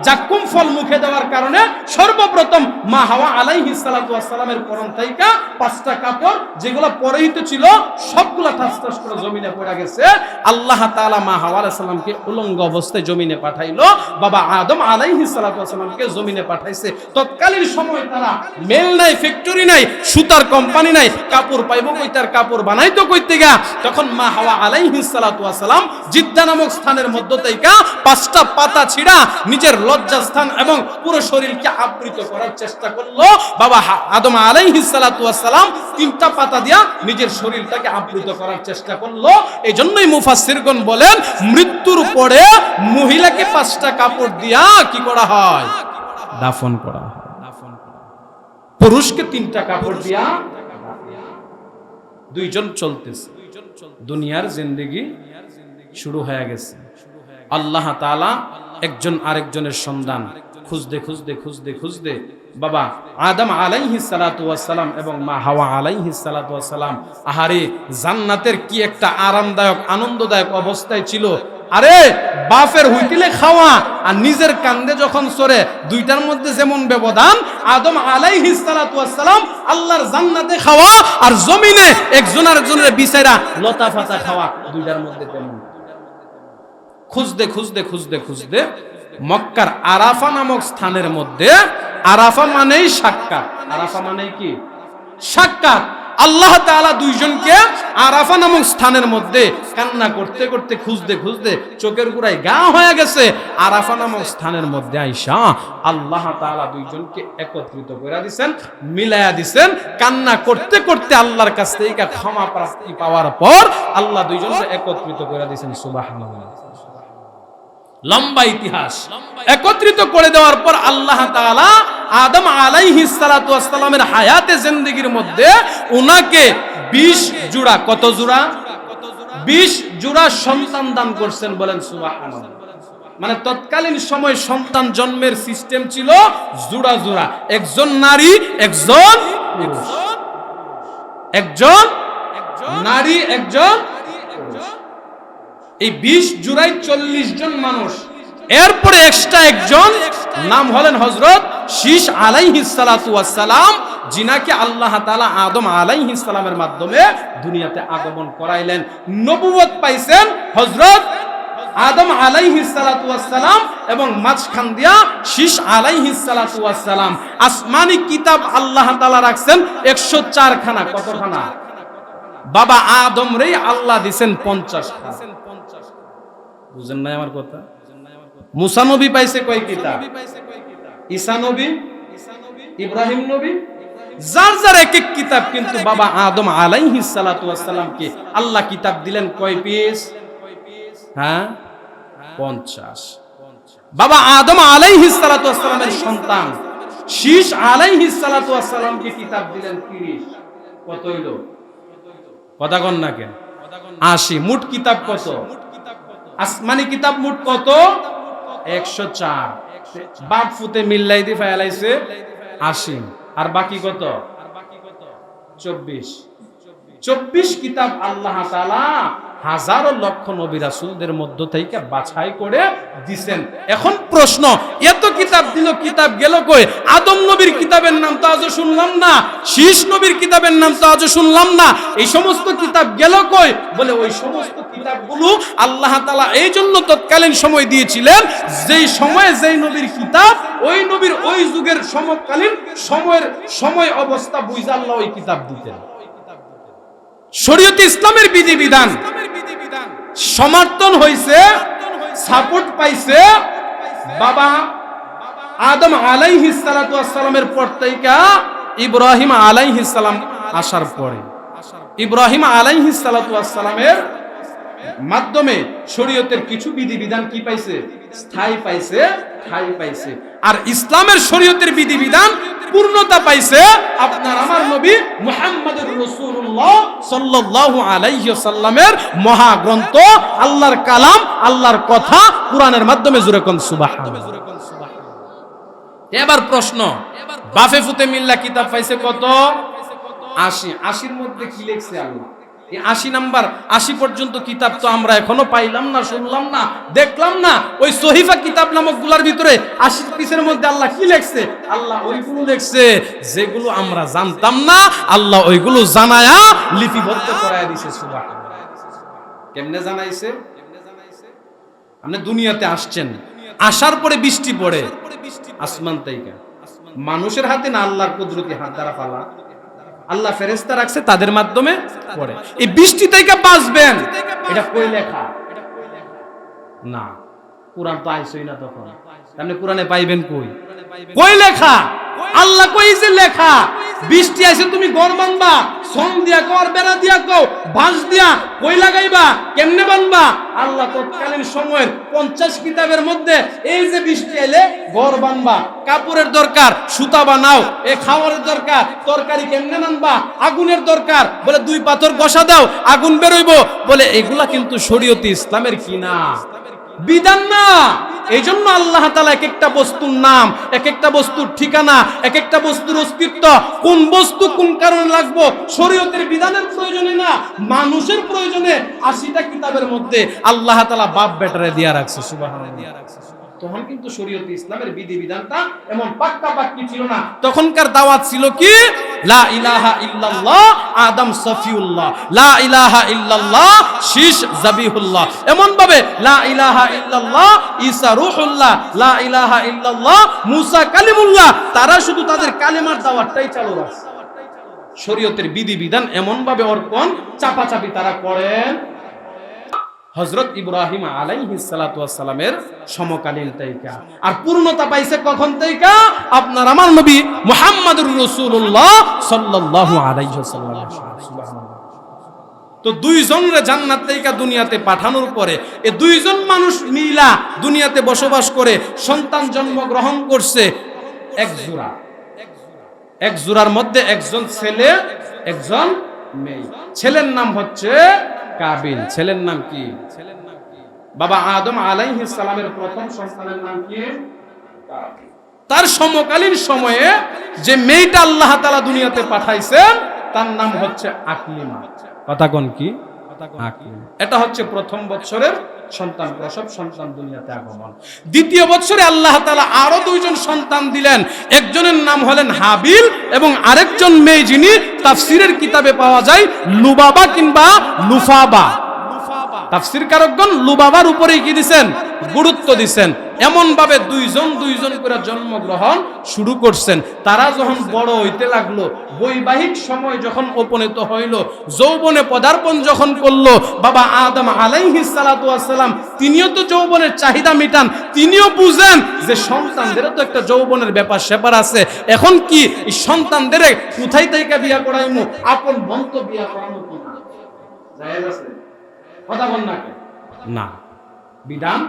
জাক্কুম ফল মুখে দেওয়ার কারণে সর্বপ্রথম মা হাওয়া আলাইহিস সালাতু ওয়াস সালামের পরন থেকে 5টা কাপড় যেগুলো পরিহিত ছিল সবগুলা ঠাস ঠাস করে জমিনে পড়ে গেছে। আল্লাহ তাআলা মা হাওয়া আলাইহিস সালামকে উলঙ্গ অবস্থায় জমিনে পাঠাইলো, বাবা আদম আলাইহিস সালাতু ওয়াস সালামকে জমিনে পাঠাইছে। তৎকালীন সময় তারা মেল নাই, ফ্যাক্টরি নাই, সুতার কোম্পানি নাই, কাপড় পাইবো কই, তার কাপড় বানাইতো কই থেকে? তখন মা হাওয়া আলাইহিস সালাতু ওয়াস সালাম জিদ্দা নামক স্থানের মধ্য থেকে 5টা পাতা ছিঁড়া নিজের লজ্জাস্থান এবং পুরো শরীরকে আবৃত করার চেষ্টা করলো। বাবা আদম আলাইহিস সালাতু ওয়াস সালাম 3টা পাতা দিয়া নিজের শরীরটাকে আবৃত করার চেষ্টা করলো। এই জন্যই মুফাসসিরগণ বলেন, মৃত্যুর পরে মহিলাকে 5টা কাপড় দিয়া কি করা হয়? দাফন করা হয়। পুরুষকে 3টা কাপড় দিয়া। দুইজন চলতেছে, দুনিয়ার জিন্দেগি শুরু হয়ে গেছে। আল্লাহ তাআলা একজন আরেকজনের সন্ধান খুঁজতে খুঁজতে খুঁজতে খুঁজতে বাবা আদম আলাইহিস সালাতু ওয়াস সালাম এবং মা হাওয়া আলাইহিস সালাতু ওয়াস সালাম, আহারে জান্নাতের কি একটা আরামদায়ক আনন্দদায়ক অবস্থায় ছিল। আরে বাপের হুইটিলে খাওয়া আর নিজের কান্দে যখন সরে, দুইটার মধ্যে যেমন ব্যবধান, আদম আলাইহিস সালাতু ওয়াস সালাম আল্লাহর জান্নাতে খাওয়া আর জমিনে একজন আরেকজনের বিচারা লতা পাতা খাওয়া, দুইটার মধ্যে তেমন। খুঁজতে খুঁজতে খুঁজতে খুঁজতে মক্কার আরাফা নামক স্থানের মধ্যে, আরাফা মানেই সাক্ষাৎ, আরাফা মানে কি? সাক্ষাৎ। আল্লাহ তাআলা দুইজনকে আরাফা নামক স্থানের মধ্যে কান্না করতে করতে খুঁজতে খুঁজতে চোখের গোড়ায় গা হয়ে গেছে। আরাফা নামক স্থানের মধ্যে আইসা আল্লাহ তাআলা দুইজনকে একত্রিত করে দিয়েছেন, মিলায়া দিয়েছেন। কান্না করতে করতে আল্লাহর কাছ থেকে ক্ষমা প্রাপ্তি পাওয়ার পর আল্লাহ দুইজনকে একত্রিত করে দিয়েছেন। সুবহানাল্লাহ। লম্বা ইতিহাস। একত্রিত করে দেওয়ার পর আল্লাহ তাআলা আদম আলাইহিস সালাতু ওয়াস সালামের হায়াতে জিন্দেগির মধ্যে উনাকে 20 জোড়া, কত জোড়া? 20 জোড়া সন্তান দান করছেন। বলেন সুবহানাল্লাহ। মানে তৎকালীন সময় সন্তান জন্মের সিস্টেম ছিল জোড়া জোড়া, একজন নারী একজন পুরুষ, একজন নারী একজন পুরুষ। এই 20 জোড়ায় 40 জন মানুষ। এরপরে এক্সট্রা একজন নাম হলেন হযরত শীশ আলাইহিস সালাতু ওয়াস সালাম, যিনাকে আল্লাহ তাআলা আদম আলাইহিস সালামের মাধ্যমে দুনিয়াতে আগমন করাইলেন। নবুয়ত পাইছেন হযরত আদম আলাইহিস সালাতু ওয়াস সালাম এবং মাঝখান দিয়া শীশ আলাইহিস সালাতু ওয়াস সালাম। আসমানি কিতাব আল্লাহ তাআলা রাখছেন 104 খানা। কতখানা? বাবা আদম রে আল্লাহ দিবেন 50 খানা। বুঝেন নাই আমার কথা? মুসা নবী পাইছে কয় কিতাব? ঈসা নবী, ইব্রাহিম নবী, যার যার এক এক কিতাব। কিন্তু বাবা আদম আলাইহিস সালাতু ওয়াস সালামকে আল্লাহ কিতাব দিলেন কয় পিস? হ্যাঁ, 50। বাবা আদম আলাইহিস সালাতু ওয়াস সালামের সন্তান শীশ আলাইহিস সালাতু ওয়াস সালামকে কিতাব দিলেন 30। কত হইল? কথা কন না কেন? 80। মোট কিতাব কত? আসমানি কিতাব মোট কত? 104। বাপ ফুতে মিল্লাই দি ফেলাইছে 80, আর বাকি কত? 24। 24 কিতাব আল্লাহ তাআলা হাজারো লক্ষ নবী রাসূলদের মধ্য থেকে বাছাই করে দিবেন। এখন প্রশ্ন, এত কিতাব দিল, কিতাব গেল কই? আদম নবীর কিতাবের নাম তো আজও শুনলাম না, শীশ নবীর কিতাবের নাম তো আজও শুনলাম না। এই সমস্ত কিতাব গেল কই? বলে ওই সমস্ত কিতাবগুলো আল্লাহ তাআলা এই জন্য তৎকালীন সময় দিয়েছিলেন, যেই সময়ে যেই নবীর কিতাব, ওই নবীর ওই যুগের সমকালীন সময় অবস্থা বুঝে আল্লাহ ওই কিতাব দিতেন। শরীয়তে ইসলামের বিধিবিধান সমর্থন হইছে, সাপোর্ট পাইছে বাবা আদম আলাইহিস সালাতু ওয়াস সালামের পর থেকে ইব্রাহিম আলাইহিস সালাম আসার পরে। ইব্রাহিম আলাইহিস সালাতু ওয়াস সালামের মাধ্যমে শরীয়তের কিছু বিধিবিধান কি পাইছে? স্থায়ী পাইছে, ঠাই পাইছে। আর ইসলামের শরীয়তের বিধিবিধান পূর্ণতা পাইছে আপনার আমার নবী মুহাম্মদুর রাসূলুল্লাহ সাল্লাল্লাহু আলাইহি ওয়াসাল্লামের মহাগ্রন্থ, আল্লাহর কালাম, আল্লাহর কথা কুরআনের মাধ্যমে। জোরে কোন সুবহানাল্লাহ। এবার প্রশ্ন, বাফে ফুতে মিল্লা কিতাব পাইছে কত? 80। 80-র মধ্যে কি লিখছে আল্লাহ? এই 80 নাম্বার, 80 পর্যন্ত কিতাব তো আমরা এখনো পাইলাম না, শুনলাম না, দেখলাম না। ওই সহিফা কিতাব নামক গুলার ভিতরে 80 পিসের মধ্যে আল্লাহ কি লিখছে? আল্লাহ ওইগুলো লিখছে যেগুলো আমরা জানতাম না, আল্লাহ ওইগুলো জানায়া লিপিবদ্ধ করায়া দিয়েছে। সুবহানাল্লাহ। কেমনে জানাইছে? আপনি দুনিয়াতে আসছেন, আসার পরে বৃষ্টি পড়ে আসমান থেকে, মানুষের হাতে না, আল্লাহর কুদরতি হাত দ্বারা ফালা। আল্লাহ ফেরেশতা রাখছে, তাদের মাধ্যমে পড়ে। এই বৃষ্টি থেকে বাঁচবেন, এটা কই লেখা? না, কুরআন তো আইছই না তখন। আপনি কুরআনে পাইবেন কই? কই লেখা? আল্লাহ কই যে লেখা? বৃষ্টি আইছে, তুমি ঘর বানবা, সম দিয়া কর, বেড়া দিয়া কও, বাঁশ দিয়া কই লাগাইবা, কেমনে বানবা? আল্লাহ তৎকালীন সময়ের 50 কিতাবের মধ্যে এই যে বৃষ্টি আইলে ঘর বানবা, কাপড়ের দরকার, সুতা বানাও, এ খাওয়ারের দরকার, তরকারি কেমনে রান্নবা, আগুনের দরকার, বলে 2 পাথর বসা দাও, আগুন বেরোইবো, বলে এগুলা কিন্তু শরীয়তে ইসলামের কি না? বিধান না। এই জন্য আল্লাহ তাআলা এক একটা বস্তুর নাম, এক একটা বস্তুর ঠিকানা, এক একটা বস্তুর অস্তিত্ব, কোন বস্তু কোন কারণে লাগবো, শরীয়তের বিধানের প্রয়োজনে না, মানুষের প্রয়োজনে 80টা কিতাবের মধ্যে আল্লাহ তাআলা বাপ বেটারে দিয়া রাখছে। সুবহানাল্লাহ। তখন কিন্তু শরীয়তে ইসলামের বিধিবিধানটা এমন পাক্কা পাক্কি ছিল না। তখনকার দাওয়াত ছিল কি, লা ইলাহা ইল্লাল্লাহ আদম সফিউল্লাহ, লা ইলাহা ইল্লাল্লাহ শীশ জাবিহুল্লাহ, এমন ভাবে লা ইলাহা ইল্লাল্লাহ ঈসা রূহুল্লাহ, লা ইলাহা ইল্লাল্লাহ মুসা কালিমুল্লাহ। তারা শুধু তাদের কালেমার দাওয়াতটাই চালু রাখছে। শরীয়তের বিধিবিধান এমন ভাবে অর্পণ চাপাচাপি তারা করেন। হযরত ইব্রাহিম আলাইহিস সালাতু ওয়াস সালামের সমকালীন তাইকা, আর পূর্ণতা পাইছে কখন তাইকা, আপনার আমার নবী মুহাম্মদুর রাসূলুল্লাহ সাল্লাল্লাহু আলাইহি ওয়াসাল্লাম। সুবহানাল্লাহ। তো দুইজনের জান্নাত থেকে দুনিয়াতে পাঠানোর পরে এই দুইজন মানুষ মিলা দুনিয়াতে বসবাস করে সন্তান জন্মগ্রহণ করছে এক জোড়া। এক জোড়ার মধ্যে একজন ছেলে একজন মেয়ে। ছেলের নাম হচ্ছে কাবিল। ছেলের নাম কি? বাবা আদম আলাইহিস সালামের প্রথম সন্তানের নাম কি? কাবিল। তার সমকালীন সময়ে যে মেয়েটা আল্লাহ তাআলা দুনিয়াতে পাঠাইছেন তার নাম হচ্ছে আকলিমা। কথা কোন কি? আকলিমা। এটা হচ্ছে প্রথম বছরের সন্তান প্রসব, সন্তান দুনিয়াতে আগমন। দ্বিতীয় বছরে আল্লাহ তাআলা আরো দুইজন সন্তান দিলেন। একজনের নাম হলেন হাবিল এবং আরেকজন মেয়ে যিনি তাফসীরের কিতাবে পাওয়া যায় লুবাবা কিংবা লুফাবা। তাফসীর কারকগণ লুবাবার উপরেই কি দিবেন? গুরুত্ব দিবেন। এমন ভাবে দুইজন করে জন্মগ্রহণ শুরু করছেন। তারা যখন বড় হইতে লাগলো, বৈবাহিক সময় যখন উপনীত হইল, যৌবনে পদার্পণ যখন করলো, বাবা আদম আলাইহিস সালাতু ওয়াস সালাম তিনিও তো যৌবনের চাহিদা মিটান, তিনিও বুঝেন যে সন্তানদের তো একটা যৌবনের ব্যাপার স্যাপার আছে। এখন কি এই সন্তানদের কোথায় থেকে বিয়া করাইমু? আপন বন্ত বিয়া করানো কি না জায়েজ আছে? কথা বল না, বিধান।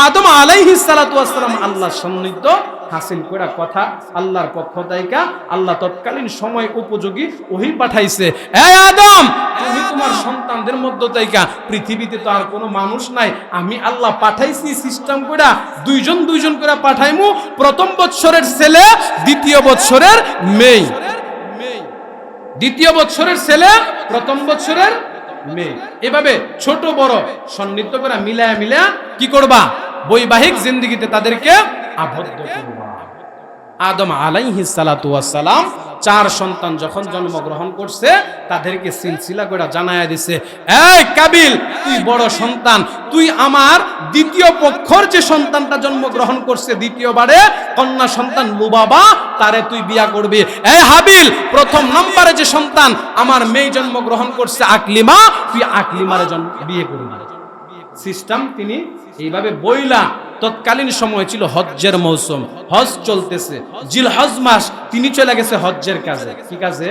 আদম আলাইহিস সালাতু ওয়াস সালাম আল্লাহর সান্নিধ্য হাসিল করা কথা আল্লাহর পক্ষ থেকে আল্লাহ তৎকালীন সময় উপযোগী ওহী পাঠাইছে। এই আদম, তুমি তোমার সন্তানদের মধ্য থেকে, পৃথিবীতে তো আর কোনো মানুষ নাই, আমি আল্লাহ পাঠাইছি সিস্টেম কইরা দুইজন করে পাঠাইমু। প্রথম বৎসরের ছেলে, দ্বিতীয় বৎসরের মেয়ে। দ্বিতীয় বৎসরের ছেলে, প্রথম বৎসরের মেয়ে। এভাবে ছোট বড় সন্নিহিত করে মিলায়া কি করবা? বৈবাহিক জিন্দেগিতে তাদেরকে আবদ্ধ করবা। আদম আলাইহিস সালাতু ওয়াস সালাম 4 সন্তান যখন জন্মগ্রহণ করছে তাদেরকে সিলসিলা করে জানায়া দিছে, এই কাবিল, তুই বড় সন্তান, তুই আমার দ্বিতীয় পক্ষর যে সন্তানটা জন্মগ্রহণ করছে দ্বিতীয়বারে কন্যা সন্তান লুবাবা, তারে তুই বিয়া করবি। এই হাবিল, প্রথম নম্বরে যে সন্তান আমার মেয়ে জন্মগ্রহণ করছে আকলিমা, তুই আকলিমারে বিয়ে করবি। সিস্টেম তিনি এইভাবে বইলা। তৎকালীন সময় ছিল হজ্জের মৌসুম, হজ চলতেছে, জিলহজ মাস, তিনি চলে গেছে হজ্জের কাজে। কি কাজে?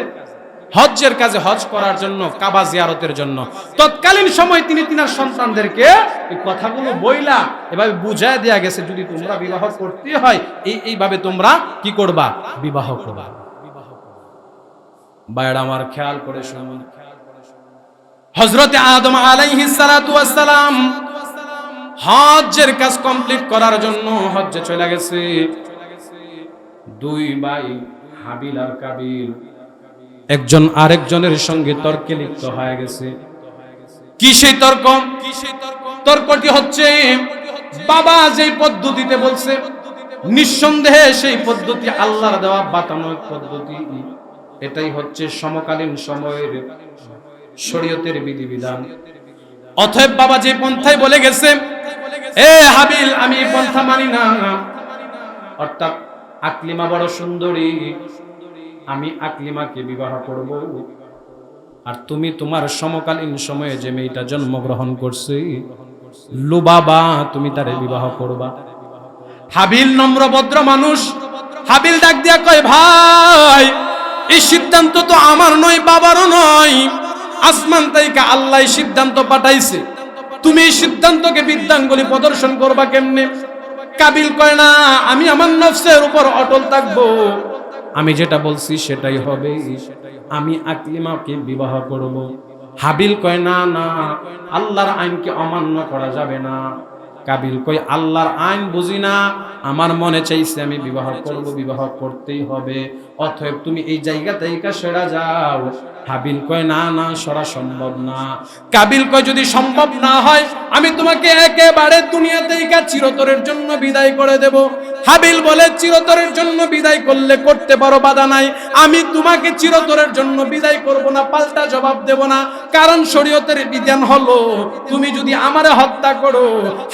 হজ্জের কাজে, হজ করার জন্য, কাবা জিয়ারতের জন্য। তৎকালীন সময় তিনি তিনার সন্তানদেরকে এই কথাগুলো বইলা এভাবে বুঝায় দেয়া গেছে, যদি তোমরা বিবাহ করতে হয় এইভাবে তোমরা কি করবা? বিবাহ করবা। বাইরে আমার খেয়াল করে শুনুন, হযরতে আদম আলাইহিস সালাতু ওয়াস সালাম হজ্জের কাজ কমপ্লিট করার জন্য হজ্জে চলে গেছে। দুই ভাই হাবিল আর কাবিল একজন আরেকজনের সঙ্গে তর্কে লিপ্ত হয়ে গেছে। কি সেই তর্ক? তর্কটি হচ্ছে, বাবা যেই পদ্ধতিতে বলছে নিঃসন্দেহে সেই পদ্ধতি আল্লাহর দেওয়া বাতানো পদ্ধতি, এটাই হচ্ছে সমকালীন সময়ের শরীয়তের বিধিবিধান। অতএব বাবা যে পন্থায় বলে গেছে, এ হাবিল, আমি এই পন্থা মানি না, অর্থাৎ আকলিমা বড় সুন্দরী, আমি আকলিমাকে বিবাহ করব, আর তুমি তোমার সমকালীন সময়ে যে মেয়েটা জন্মগ্রহণ করছে লুবাবা, তুমি তারে বিবাহ করবা। হাবিল নম্র ভদ্র মানুষ, হাবিল ডাক দিয়া কয়, ভাই, এই সিদ্ধান্ত তো আমার নয়, বাবারও নয়, আসমান থেকে আল্লাহ সিদ্ধান্ত পাঠাইছে, তুমি এই সিদ্ধান্তকে বৃদ্ধাঙ্গুলি প্রদর্শন করবা কেমনে? কাবিল কয়, না, আমি আমার নফসের উপর অটল থাকবো, আমি যেটা বলছি সেটাই হবে, আমি আকলিমাকে বিবাহ করব। হাবিল কয় না না, আল্লাহর আইনকে অমান্য করা যাবে না। কাবিল কই আল্লাহর আইন বুঝি না, আমার মনে চাইছে আমি বিবাহ করব, বিবাহ করতেই হবে, অতএব তুমি এই জায়গা থেকে সরে যাও। হাবিল কয় না না, সরা সম্ভব না। কাবিল কয় যদি সম্ভব না হয় আমি তোমাকে একেবারে দুনিয়া থেকে চিরতরের জন্য বিদায় করে দেব। হাবিল বলে চিরতরের জন্য বিদায় করলে করতে পারো, বাধা নাই, আমি তোমাকে চিরতরের জন্য বিদায় করব না, পাল্টা জবাব দেব না। কারণ শরীয়তের বিধান হলো তুমি যদি আমারে হত্যা করো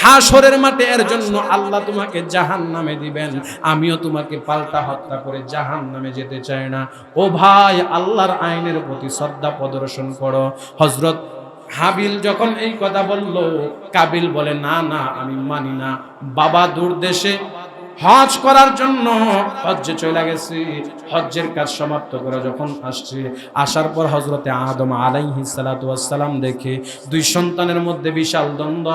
হাশরের মাঠে এর জন্য আল্লাহ তোমাকে জাহান্নামে দিবেন, আমিও তোমাকে পাল্টা হত্যা করে জাহান্নামে যেতে চাই না। ও ভাই, আল্লাহর আইনের প্রতি শ্রদ্ধা প্রদর্শন করো। হযরত হাবিল যখন এই কথা বলল, কাবিল বলে না না, আমি মানি না। বাবা দূর দেশে হজ করার জন্য হজ্জে চলে গেছে। হজ্জের কাজ সমাপ্ত করে যখন আসছে, আসার পর হযরতে আদম আলাইহিস সালাতু ওয়াস সালাম দেখে দুই সন্তানের মধ্যে বিশাল দ্বন্দ্ব,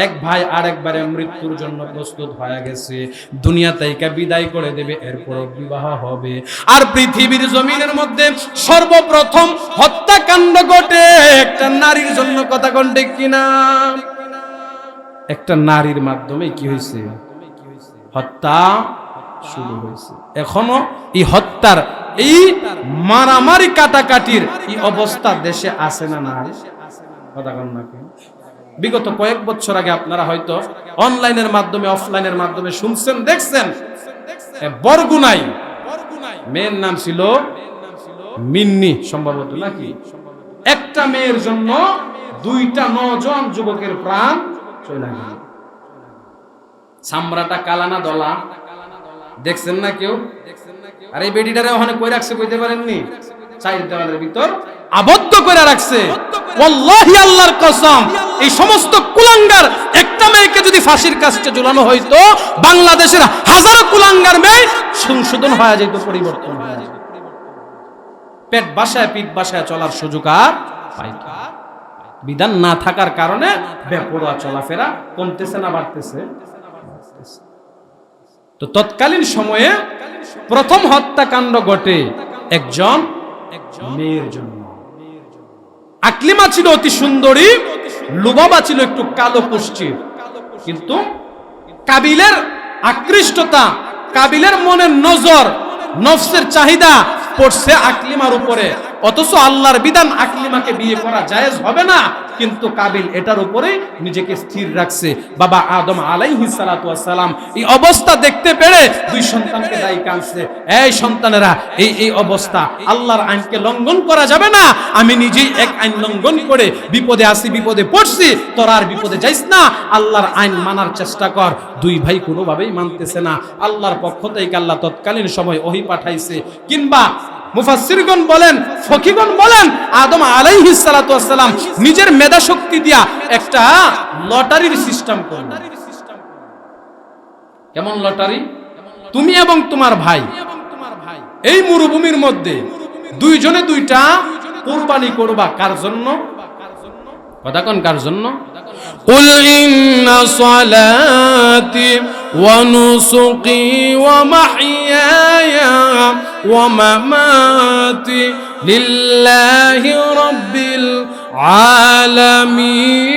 এক ভাই আরেকবারে মৃত্যুর জন্য প্রস্তুত হয়ে গেছে, দুনিয়া থেকে বিদায় করে দেবে, এরপর বিবাহ হবে। আর পৃথিবীর জমিনের মধ্যে সর্বপ্রথম হত্যাকাণ্ড ঘটে একটা নারীর জন্য। কথা কোন ঠিক কিনা? একটা নারীর মাধ্যমে কি হয়েছে? হত্যা শুরু হয়েছে। এখনো এই হত্যার, এই মারামারি কাটাকাটির এই অবস্থা দেশে আছে না না? বিগত কয়েক বছর আগে আপনারা হয়তো অনলাইনের মাধ্যমে, অফলাইনের মাধ্যমে শুনছেন, দেখছেন, বরগুনায় মেয়ের নাম ছিল মিন্নি সম্ভবত, নাকি? একটা মেয়ের জন্য দুইটা নওজোয়ান যুবকের প্রাণ চলে গেল। সামরাটা কালানা দলা দেখছেন না কেউ? আর এই বেডিটারে ওখানে কই রাখছে কইতে পারেননি? চার দেওয়ালের ভিতর আবদ্ধ করে রাখছে। ওয়াল্লাহি আল্লাহর কসম, এই সমস্ত কুলাঙ্গার একটা মেয়েকে যদি ফাঁসির কাস্টে ঝুলানো হইতো, বাংলাদেশের হাজারো কুলাঙ্গার মেয়ে সংশোধন হয়ে যেত, পরিবর্তন হয়ে যেত। পেট বাসায় পিঠ বাসায় চলার সুযোগ আর পাইতো। বিধান না থাকার কারণে বেপরোয়া চলাফেরা কমতেছে না বাড়তেছে? তো তৎকালীন সময়ে প্রথম হত্যাকাণ্ড ঘটে একজন মেয়ের জন্য। আকলিমা ছিল অতি সুন্দরী, লুবাবা ছিল একটু কালো কুষ্ঠির, কিন্তু কাবিলের আকৃষ্টতা, কাবিলের মনের নজর, নফসের চাহিদা পড়ছে আকলিমার উপরে। অথচ আল্লাহর বিধান আকলিমাকে বিয়ে করা জায়েজ হবে না, কিন্তু কাবিল এটার উপরে নিজেকে স্থির রাখছে। বাবা আদম আলাইহিস সালাতু ওয়াস সালাম এই অবস্থা দেখতে পেরে দুই সন্তানকে দায়ী কানছে, এই সন্তানেরা, এই অবস্থা, আল্লাহর আইনকে লঙ্ঘন করা যাবে না। আমি নিজেই এক আইন লঙ্ঘন করে বিপদে আসি, বিপদে পড়ছি, তোরা আর বিপদে যাইস না, আল্লাহর আইন মানার চেষ্টা কর। দুই ভাই কোনোভাবেই মানতেছে না। আল্লাহর পক্ষ থেকে আল্লাহ তৎকালীন সময় ওহী পাঠাইছে, কিংবা মুফাসসিরগণ বলেন, ফকিহগণ বলেন, আদম আলাইহিস সালাতু ওয়াস সালাম নিজের মেধা শক্তি দিয়া একটা লটারির সিস্টেম করলেন। কেমন লটারি? তুমি এবং তোমার ভাই এই মরুভূমির মধ্যে দুইজনে দুইটা কুরবানি করবা। কার জন্য? কথা কোন কার জন্য? কুল ইন্না সালাতি ওয়া নুসুকি ওয়া মাহইয়ায়া ওয়া মামাতি লিল্লাহি রাব্বিল আলামিন।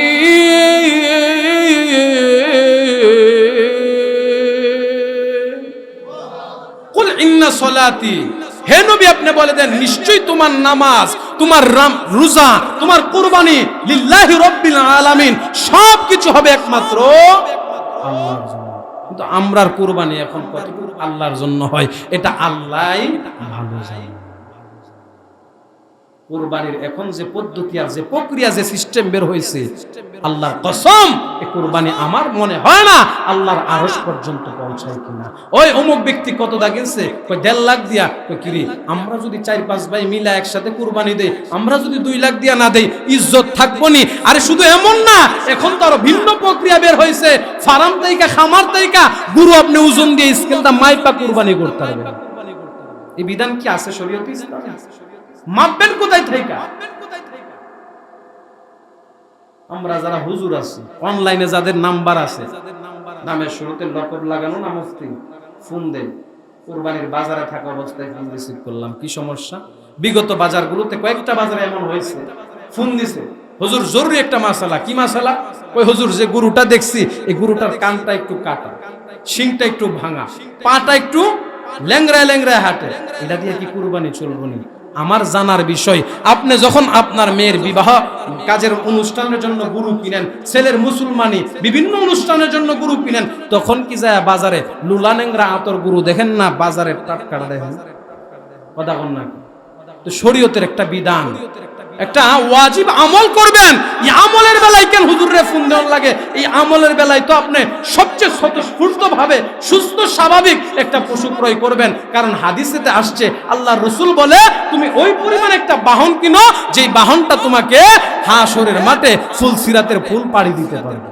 কুল ইন্না সালাতি, হে নবী আপনি বলে দেন, নিশ্চয়ই তোমার নামাজ, তোমার রোজা, তোমার কুরবানি লিল্লাহি রাব্বিল আলামিন, সব কিছু হবে একমাত্র আল্লাহর জন্য। কিন্তু আমরার কুরবানি এখন কতটুকু আল্লাহর জন্য হয় এটা আল্লাহই ভালো জানে। কুরবানির এখন যে পদ্ধতি আর যে প্রক্রিয়া, যে সিস্টেম বের হয়েছে, আল্লাহর কসম, এই কুরবানি আমার মনে হয় না আল্লাহর আরশ পর্যন্ত পৌঁছায় কিনা। ওই অমুক ব্যক্তি কত দাগিয়েছে, কই 1.5 লাখ দিয়া, কই কিরে আমরা যদি 4-5 ভাই মিলা একসাথে কুরবানি দেই, আমরা যদি 2 লাখ দিয়া না দেই, ইজ্জত থাকবো নি? আরে শুধু এমন না, এখন তো আরো ভিন্ন প্রক্রিয়া বের হয়েছে। ফার্ম থেকে, খামার থেকে গরু আপনি ওজন দিয়ে স্কেলটা মাইপা কুরবানি করতে পারবেন। এই বিধান কি আছে শরীয়তে? ইসলামে মাপবেন কোথায় থেকে? আমরা যারা হুজুর আছি, অনলাইনে যাদের নাম্বার আছে, নামের শুরুতে লকব লাগানো না, মুফতি ফোন দেন, কুরবানির বাজারে থাকা অবস্থায় ফোন রিসিভ করলাম, কি সমস্যা? বিগত বাজারগুলোতে কয়েকটা বাজারে এমন হয়েছে ফোন দিছে, হুজুর জরুরি একটা মাসালা। কি মাসালা? ওই হুজুর যে গরুটা দেখছি এই গরুটার কানটা একটু কাটা, শিংটা একটু ভাঙা, পাটা একটু ল্যাংড়ায় ল্যাংড়ায় হাঁটে, এটা দিয়ে কি কুরবানি চলবো নি? আমার জানার বিষয়, আপনি যখন আপনার মেয়ের বিবাহ কাজের অনুষ্ঠানের জন্য গরু কিনেন, ছেলের মুসলমানি বিভিন্ন অনুষ্ঠানের জন্য গরু কিনেন, তখন কি যায় বাজারে লুলা ন্যাংরা আতর গরু দেখেন না, বাজারে টাটকা দেখেন? কথা বল না। তো শরীয়তের একটা বিধান, একটা ওয়াজিব আমল করবেন। এই আমলের বেলায় কেন হুজুরে ফোন দেওয়ার লাগে? এই আমলের বেলায় তো আপনি সবচেয়ে স্বতঃস্ফূর্ত ভাবে সুস্থ স্বাভাবিক একটা পশু ক্রয় করবেন। কারণ হাদিসেতে আসছে, আল্লাহর রাসূল বলে তুমি ওই পরিমাণ একটা বাহন কিনো যেই বাহনটা তোমাকে হাসরের মাঠে ফুলসিরাতের ফুল পাড়ি দিতে পারবে।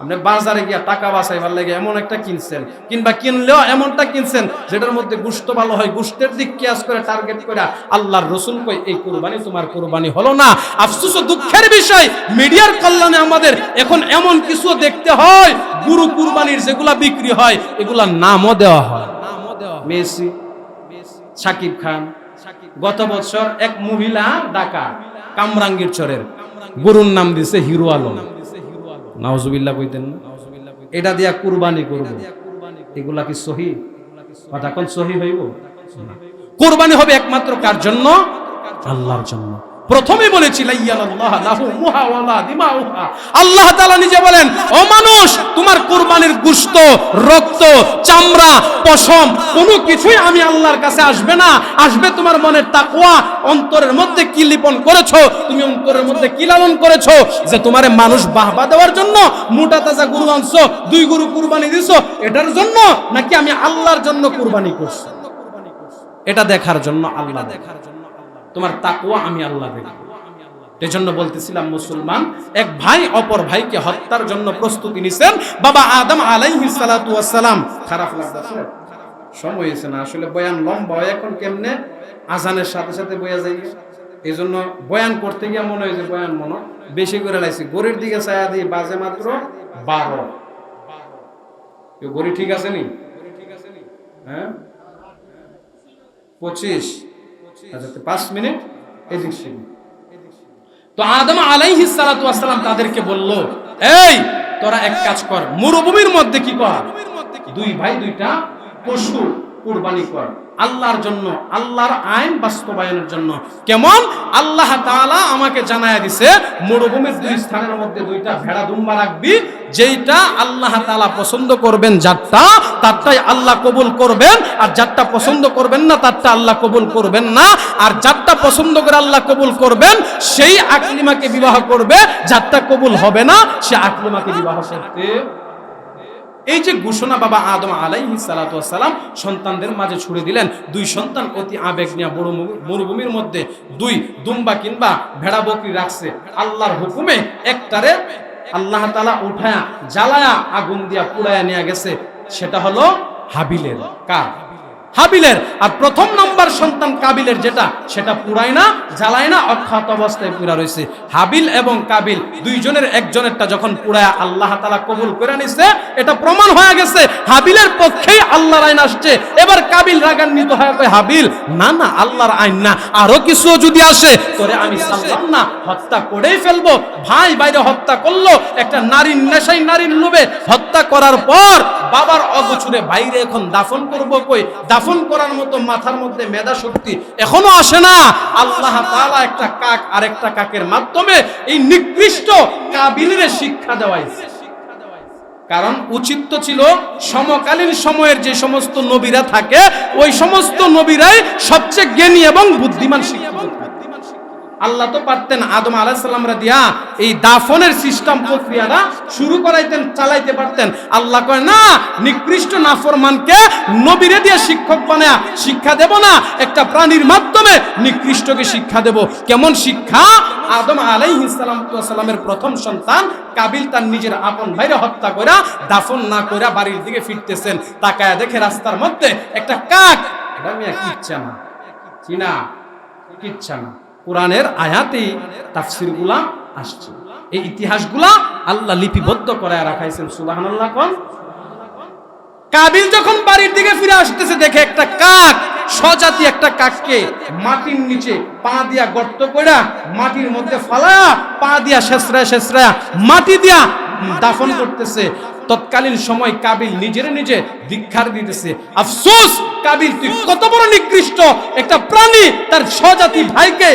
আপনি বাজারে গিয়া টাকা বাঁচাইবার লাগে এমন একটা কিনছেন, কিংবা কিনলেও এমনটা কিনছেন যেটার মধ্যে গোশত ভালো হয়, গোশতের দিক কিয়াস করে টার্গেট করে আল্লাহর রাসূল কই এই কুরবানি তোমার কুরবানি হলো না। আফসোস ও দুঃখের বিষয়, মিডিয়ার কল্যাণে আমাদের এখন এমন কিছু দেখতে হয়, গুরু কুরবানির যেগুলা বিক্রি হয় এগুলা নামও দেওয়া হয়। মেসি, শাকিব খান, গত বছর এক মহিলা ঢাকা কামরাঙ্গীর চরের গরুর নাম দিছে হিরো আলম। নাউজুবিল্লাহ কইতেন না? এটা দিয়া কুরবানি করব, এগুলা কি সহি কথা? কোন সহি হইব? কুরবানি হবে একমাত্র কার জন্য? আল্লাহর জন্য। প্রথমে বলেছি আল্লাহ তাআলা নিজে বলেন, ও মানুষ, তোমার কুরবানির গোশত, রক্ত, চামড়া, পশম কোনো কিছুই আমি আল্লাহর কাছে আসবে না। আসবে তোমার মনের তাকওয়া, অন্তরের মধ্যে কি লিপন করেছো, তুমি অন্তরের মধ্যে কি লালন করেছো, যে তোমারে মানুষ বাহবা দেওয়ার জন্য মোটা তাজা গরু আনছো, 2 গরু কুরবানি দিছো, এটার জন্য নাকি আমি আল্লাহর জন্য কুরবানি করছি? এটা দেখার জন্য আল্লাহ, তোমার তাকওয়া আমি আল্লাহ দেখব। এজন্য বলতেছিলাম, মুসলমান এক ভাই অপর ভাইকে হত্যার জন্য প্রস্তুতি নিছেন। বাবা আদম আলাইহিস সালাতু ওয়াস সালাম। খারাপ লাগছে, সময় হয়েছে না আসলে, বয়ান লম্বা হয় এখন, কেমনে আজানের সাথে সাথে বয়া যায়। এজন্য বয়ান করতে গিয়ে মনে হয় যে বয়ান মনে বেশি করে লাইছি। গড়ির দিকে ছায়া দিয়ে বাজে মাত্র 12। গড়ি ঠিক আছে নি? হ্যাঁ 25। আচ্ছা 5 মিনিট এদিক সেদিক। তো আদম আলাইহিস সালাতু ওয়াস সালাম তাদেরকে বলল, এই তোরা এক কাজ কর, মরুভূমির মধ্যে কি কর, 2 ভাই 2টা পশু কুরবানি কর আল্লাহর জন্য, আল্লাহর আইন বাস্তবায়নের জন্য। কেমন? আল্লাহ তাআলা আমাকে জানায়া দিছে, মরুভূমির 2 স্থানের মধ্যে 2টা ভেড়া দুম্বা রাখবি, যেইটা আল্লাহ তাআলা পছন্দ করবেন যারটা, তারটাই আল্লাহ কবুল করবেন, আর যারটা পছন্দ করবেন না তারটা আল্লাহ কবুল করবেন না। আর যারটা পছন্দ করে আল্লাহ কবুল করবেন সেই আকলিমাকে বিবাহ করবে, যারটা কবুল হবে না সে আকলিমাকে বিবাহ করতে। এই যে ঘোষণা বাবা আদম আলাইহিস সালাতু ওয়াস সালাম সন্তানদের মাঝে ছুড়ে দিলেন, 2 সন্তান অতি আবেগ নিয়ে বড় মরুভূমির মধ্যে 2 দুম্বা কিংবা ভেড়া বকরি রাখছে। আল্লাহর হুকুমে একটারে আল্লাহ তাআলা উঠায়া জ্বালায়া আগুন দিয়া পুড়ায়া নিয়ে গেছে। সেটা হলো হাবিলের। কার? হাবিলের। আর প্রথম নম্বর সন্তান কাবিলের, যেটা সেটা পুরায় না, জ্বালায় না, অক্ষত অবস্থায় পুরা রয়েছে। হাবিল এবং কাবিল 2 জনের একজনেরটা যখন পুরায় আল্লাহ তাআলা কবুল করে নিছে, এটা প্রমাণ হয়ে গেছে হাবিলের পক্ষেই আল্লাহর আইন আসছে। এবার কাবিল রাগান্বিত হয়ে কয়, হাবিল না না, আল্লাহর আইন না, আরো কিছু যদি আসে তোরে আমি সাল্লাম না, হত্যা করেই ফেলবো। ভাই বাইরে হত্যা করলো, একটা নারীর নেশায়, নারীর লোভে হত্যা করার পর বাবার অগোচরে বাইরে এখন দাফন করবো কই? দাফন করার মতো মাথার মধ্যে মেধা শক্তি এখনো আসে না। আল্লাহ তাআলা একটা কাক আরেকটা কাকের মাধ্যমে এই নিকৃষ্ট কাবিলের শিক্ষা দেওয়াইছে। কারণ উচিত তো ছিল সমকালীন সময়ের যে সমস্ত নবীরা থাকে, ওই সমস্ত নবীরাই সবচেয়ে জ্ঞানী এবং বুদ্ধিমান শিক্ষক। আল্লাহ তো পারতেন আদম আলাইহিস সালামরা দিয়া এই দাফনের সিস্টেম প্রক্রিয়াটা শুরু করাইতেন, চালাইতে পারতেন। আল্লাহ কয় না, নিকৃষ্ট নাফরমানকে নবীরে দিয়ে শিক্ষক বানায়া শিক্ষা দেব না, একটা প্রাণীর মাধ্যমে নিকৃষ্টকে শিক্ষা দেব। কেমন শিক্ষা? আদম আলাইহিস সালামের প্রথম সন্তান কাবিল তার নিজের আপন ভাইরে হত্যা কইরা দাফন না কইরা বাড়ির দিকে ফিরতেছেন, তাকায়া দেখে রাস্তার মধ্যে একটা কাক। এটা মিয়া কিচ্ছা না, চিনা কিচ্ছা না, কোরআনের আয়াতেই তাফসীরগুলা আসছে, এই ইতিহাসগুলা আল্লাহ লিপিবদ্ধ করায় রাখাইছেন। সুবহানাল্লাহ। কোন কাবিল যখন বাড়ির দিকে ফিরে আসতেছে, দেখে একটা কাক স্বজাতি একটা কাককে মাটির নিচে পা দিয়া গর্ত কইরা মাটির মধ্যে ফালায়া পা দিয়া শেষরা মাটি দিয়া দাফন করতেছে। তৎকালীন সময় কাবিল নিজের নিজে ধিক্কার দিতেছে, আফসোস কাবিল, তুই কত বড় নিকৃষ্ট একটা প্রাণী, তার স্বজাতি ভাইকে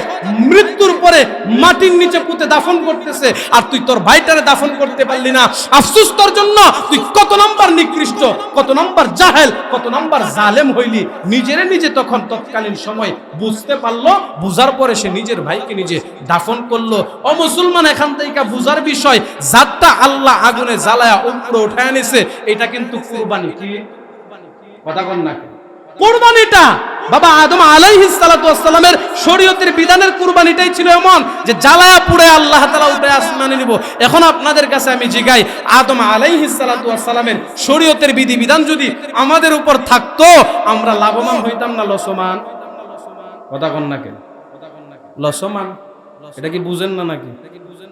মৃত্যুর পরে মাটির নিচে পুঁতে দাফন করতেছে, আর তুই তোর ভাইটারে দাফন করতে পারলি না। আফসোস তোর জন্য, তুই কত নাম্বার নিকৃষ্ট, কত নাম্বার জাহেল, কত নাম্বার জালেম হইলি। নিজের নিজে তখন তৎকালীন সময় বুঝতে পারলো, বুঝার পরে সে নিজের ভাইকে নিজে দাফন করলো। ও মুসলমান, এখান থেকে বুঝার বিষয়, জাতটা আল্লাহ আগুনে জ্বালায়া উপরে উঠায় নিছে, এটা কিন্তু কুরবানি। কি কথা কন না, কুরবানিটা বাবা আদম আলাইহিস সালাতু ওয়াস সালামের শরীয়তের বিধানের কুরবানিটাই ছিল এমন যে জ্বালায়া পুড়ে আল্লাহ তাআলা উঠে আসমানে নিব। এখন আপনাদের কাছে আমি জিগাই, আদম আলাইহিস সালাতু ওয়াস সালামের শরীয়তের বিধিবিধান যদি আমাদের উপর থাকতো, আমরা লাভবান হইতাম না লসমান? কথা কন না, কেন লসমান? এটা কি বুঝেন না নাকি?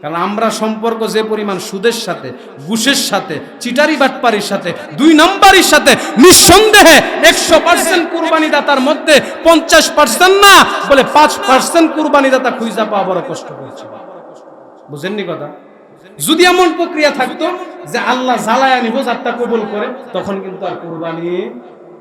কারণ আমরা সম্পর্ক যে পরিমাণ সুদের সাথে, ঘুষের সাথে, চিটারি বাটপারির সাথে, 2 নাম্বারের সাথে, নিঃসন্দেহে 100% কুরবানি দাতার মধ্যে 50% না বলে 5% কুরবানি দাতা খুঁজা পাওয়া বড় কষ্ট হয়েছে। বুঝেননি কথা? যদি এমন প্রক্রিয়া থাকতো যে আল্লাহ জ্বালায়া নিব যারটা কবুল করে, তখন কিন্তু আর কুরবানি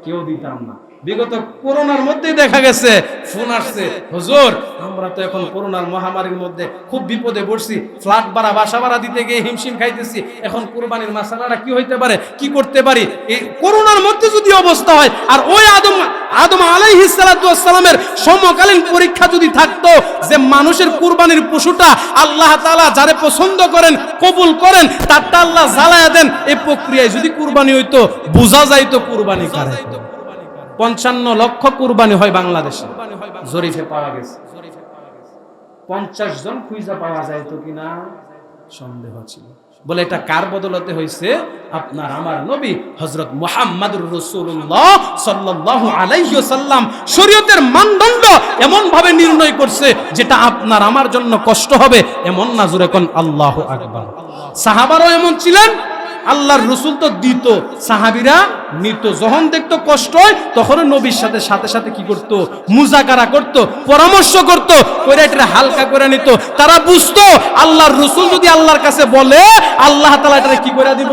কেউ দিতাম না। বিগত করোনার মধ্যে দেখা গেছে ফোন আসছে, হুজুর আমরা তো এখন করোনার মহামারীর মধ্যে খুব বিপদে পড়ছি, ফ্ল্যাট ভাড়া বাসা ভাড়া দিতে গিয়ে হিমশিম খাইতেছি, এখন কুরবানির মাসালাটা কি হইতে পারে, কি করতে পারি? এই করোনার মধ্যে যদি অবস্থা হয়, আর ওই আদম আলাইহিস সালাতু ওয়াস সালামের সমকালীন পরীক্ষা যদি থাকতো যে মানুষের কুরবানির পশুটা আল্লাহ তাআলা যারে পছন্দ করেন, কবুল করেন, তারটা আল্লাহ জ্বালায়া দেন, এই প্রক্রিয়ায় যদি কুরবানি হইতো, বোঝা যাইতো কুরবানি কারে। 55 লক্ষ কুরবানি হয় বাংলাদেশে, জরিফে পাওয়া গেছে। 50 জন খুঁজা পাওয়া যায় তো কিনা সন্দেহ ছিল। বলে এটা কার বদলতে হয়েছে? আপনার আমার নবী হযরত মুহাম্মদুর রাসূলুল্লাহ সাল্লাল্লাহু আলাইহি ওয়াসাল্লাম শরীয়তের মানদণ্ড এমন ভাবে নির্ণয় করছে যেটা আপনার আমার জন্য কষ্ট হবে এমন না। জোরে কোন আল্লাহু আকবার। সাহাবারাও এমন ছিলেন, আল্লাহর রাসূল তো দিত, সাহাবীরা নিত। যখন দেখতো কষ্ট হয় তখন নবীর সাথে সাথে কি করত? মুজাকারা করত, পরামর্শ করত, কইরা এটা হালকা করে নিত। তারা বুঝতো আল্লাহর রাসূল যদি আল্লাহর কাছে বলে, আল্লাহ তাআলা এটা কি করে দিব?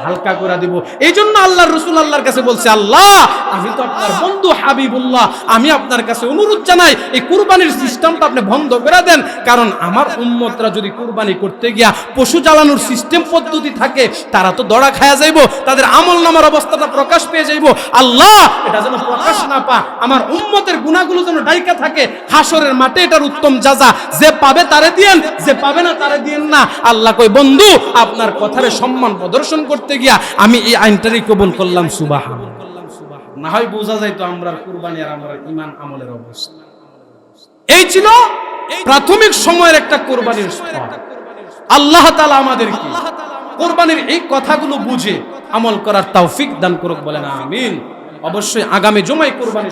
হালকা করে দিব। এই জন্য আল্লাহর রাসূল আল্লাহর কাছে বলছে, আল্লাহ আমি তো আপনার বন্ধু হাবিবুল্লাহ, আমি আপনার কাছে অনুরোধ জানাই এই কুরবানির সিস্টেমটা আপনি বন্ধ করে দেন। কারণ আমার উম্মতরা যদি কুরবানি করতে গিয়া পশু জ্বালানোর সিস্টেম পদ্ধতি থাকে, তারা তো দড়া খায়া যাইব, তাদের আমল নামার অবস্থাটা প্রকাশ পেয়ে যাইব। আল্লাহ এটা যেন প্রকাশ না পা, আমার উম্মতের গুনাহগুলো যেন ডাইকা থাকে, হাসরের মাঠে এটার উত্তম যাজা যে পাবে তারে দিয়েন, যে পাবে না তারে দিয়েন না। আল্লাহ কই, বন্ধু আপনার কথারে সম্মান প্রদর্শন করতে গিয়া আমি এই আইনটারই কবুল করলাম। সুবহানাল্লাহ। না হয় বোঝা যাইতো আমরা কুরবানি আর আমরা ঈমান আমলের অবস্থা। এই ছিল প্রাথমিক সময়ের একটা কুরবানির স্তর। আল্লাহ তাআলা আমাদেরকে কুরবানির এই কথাগুলো বুঝে আমল করার তৌফিক দান করুক, বলেন আমিন। অবশ্যই আগামী জুমায় কুরবানি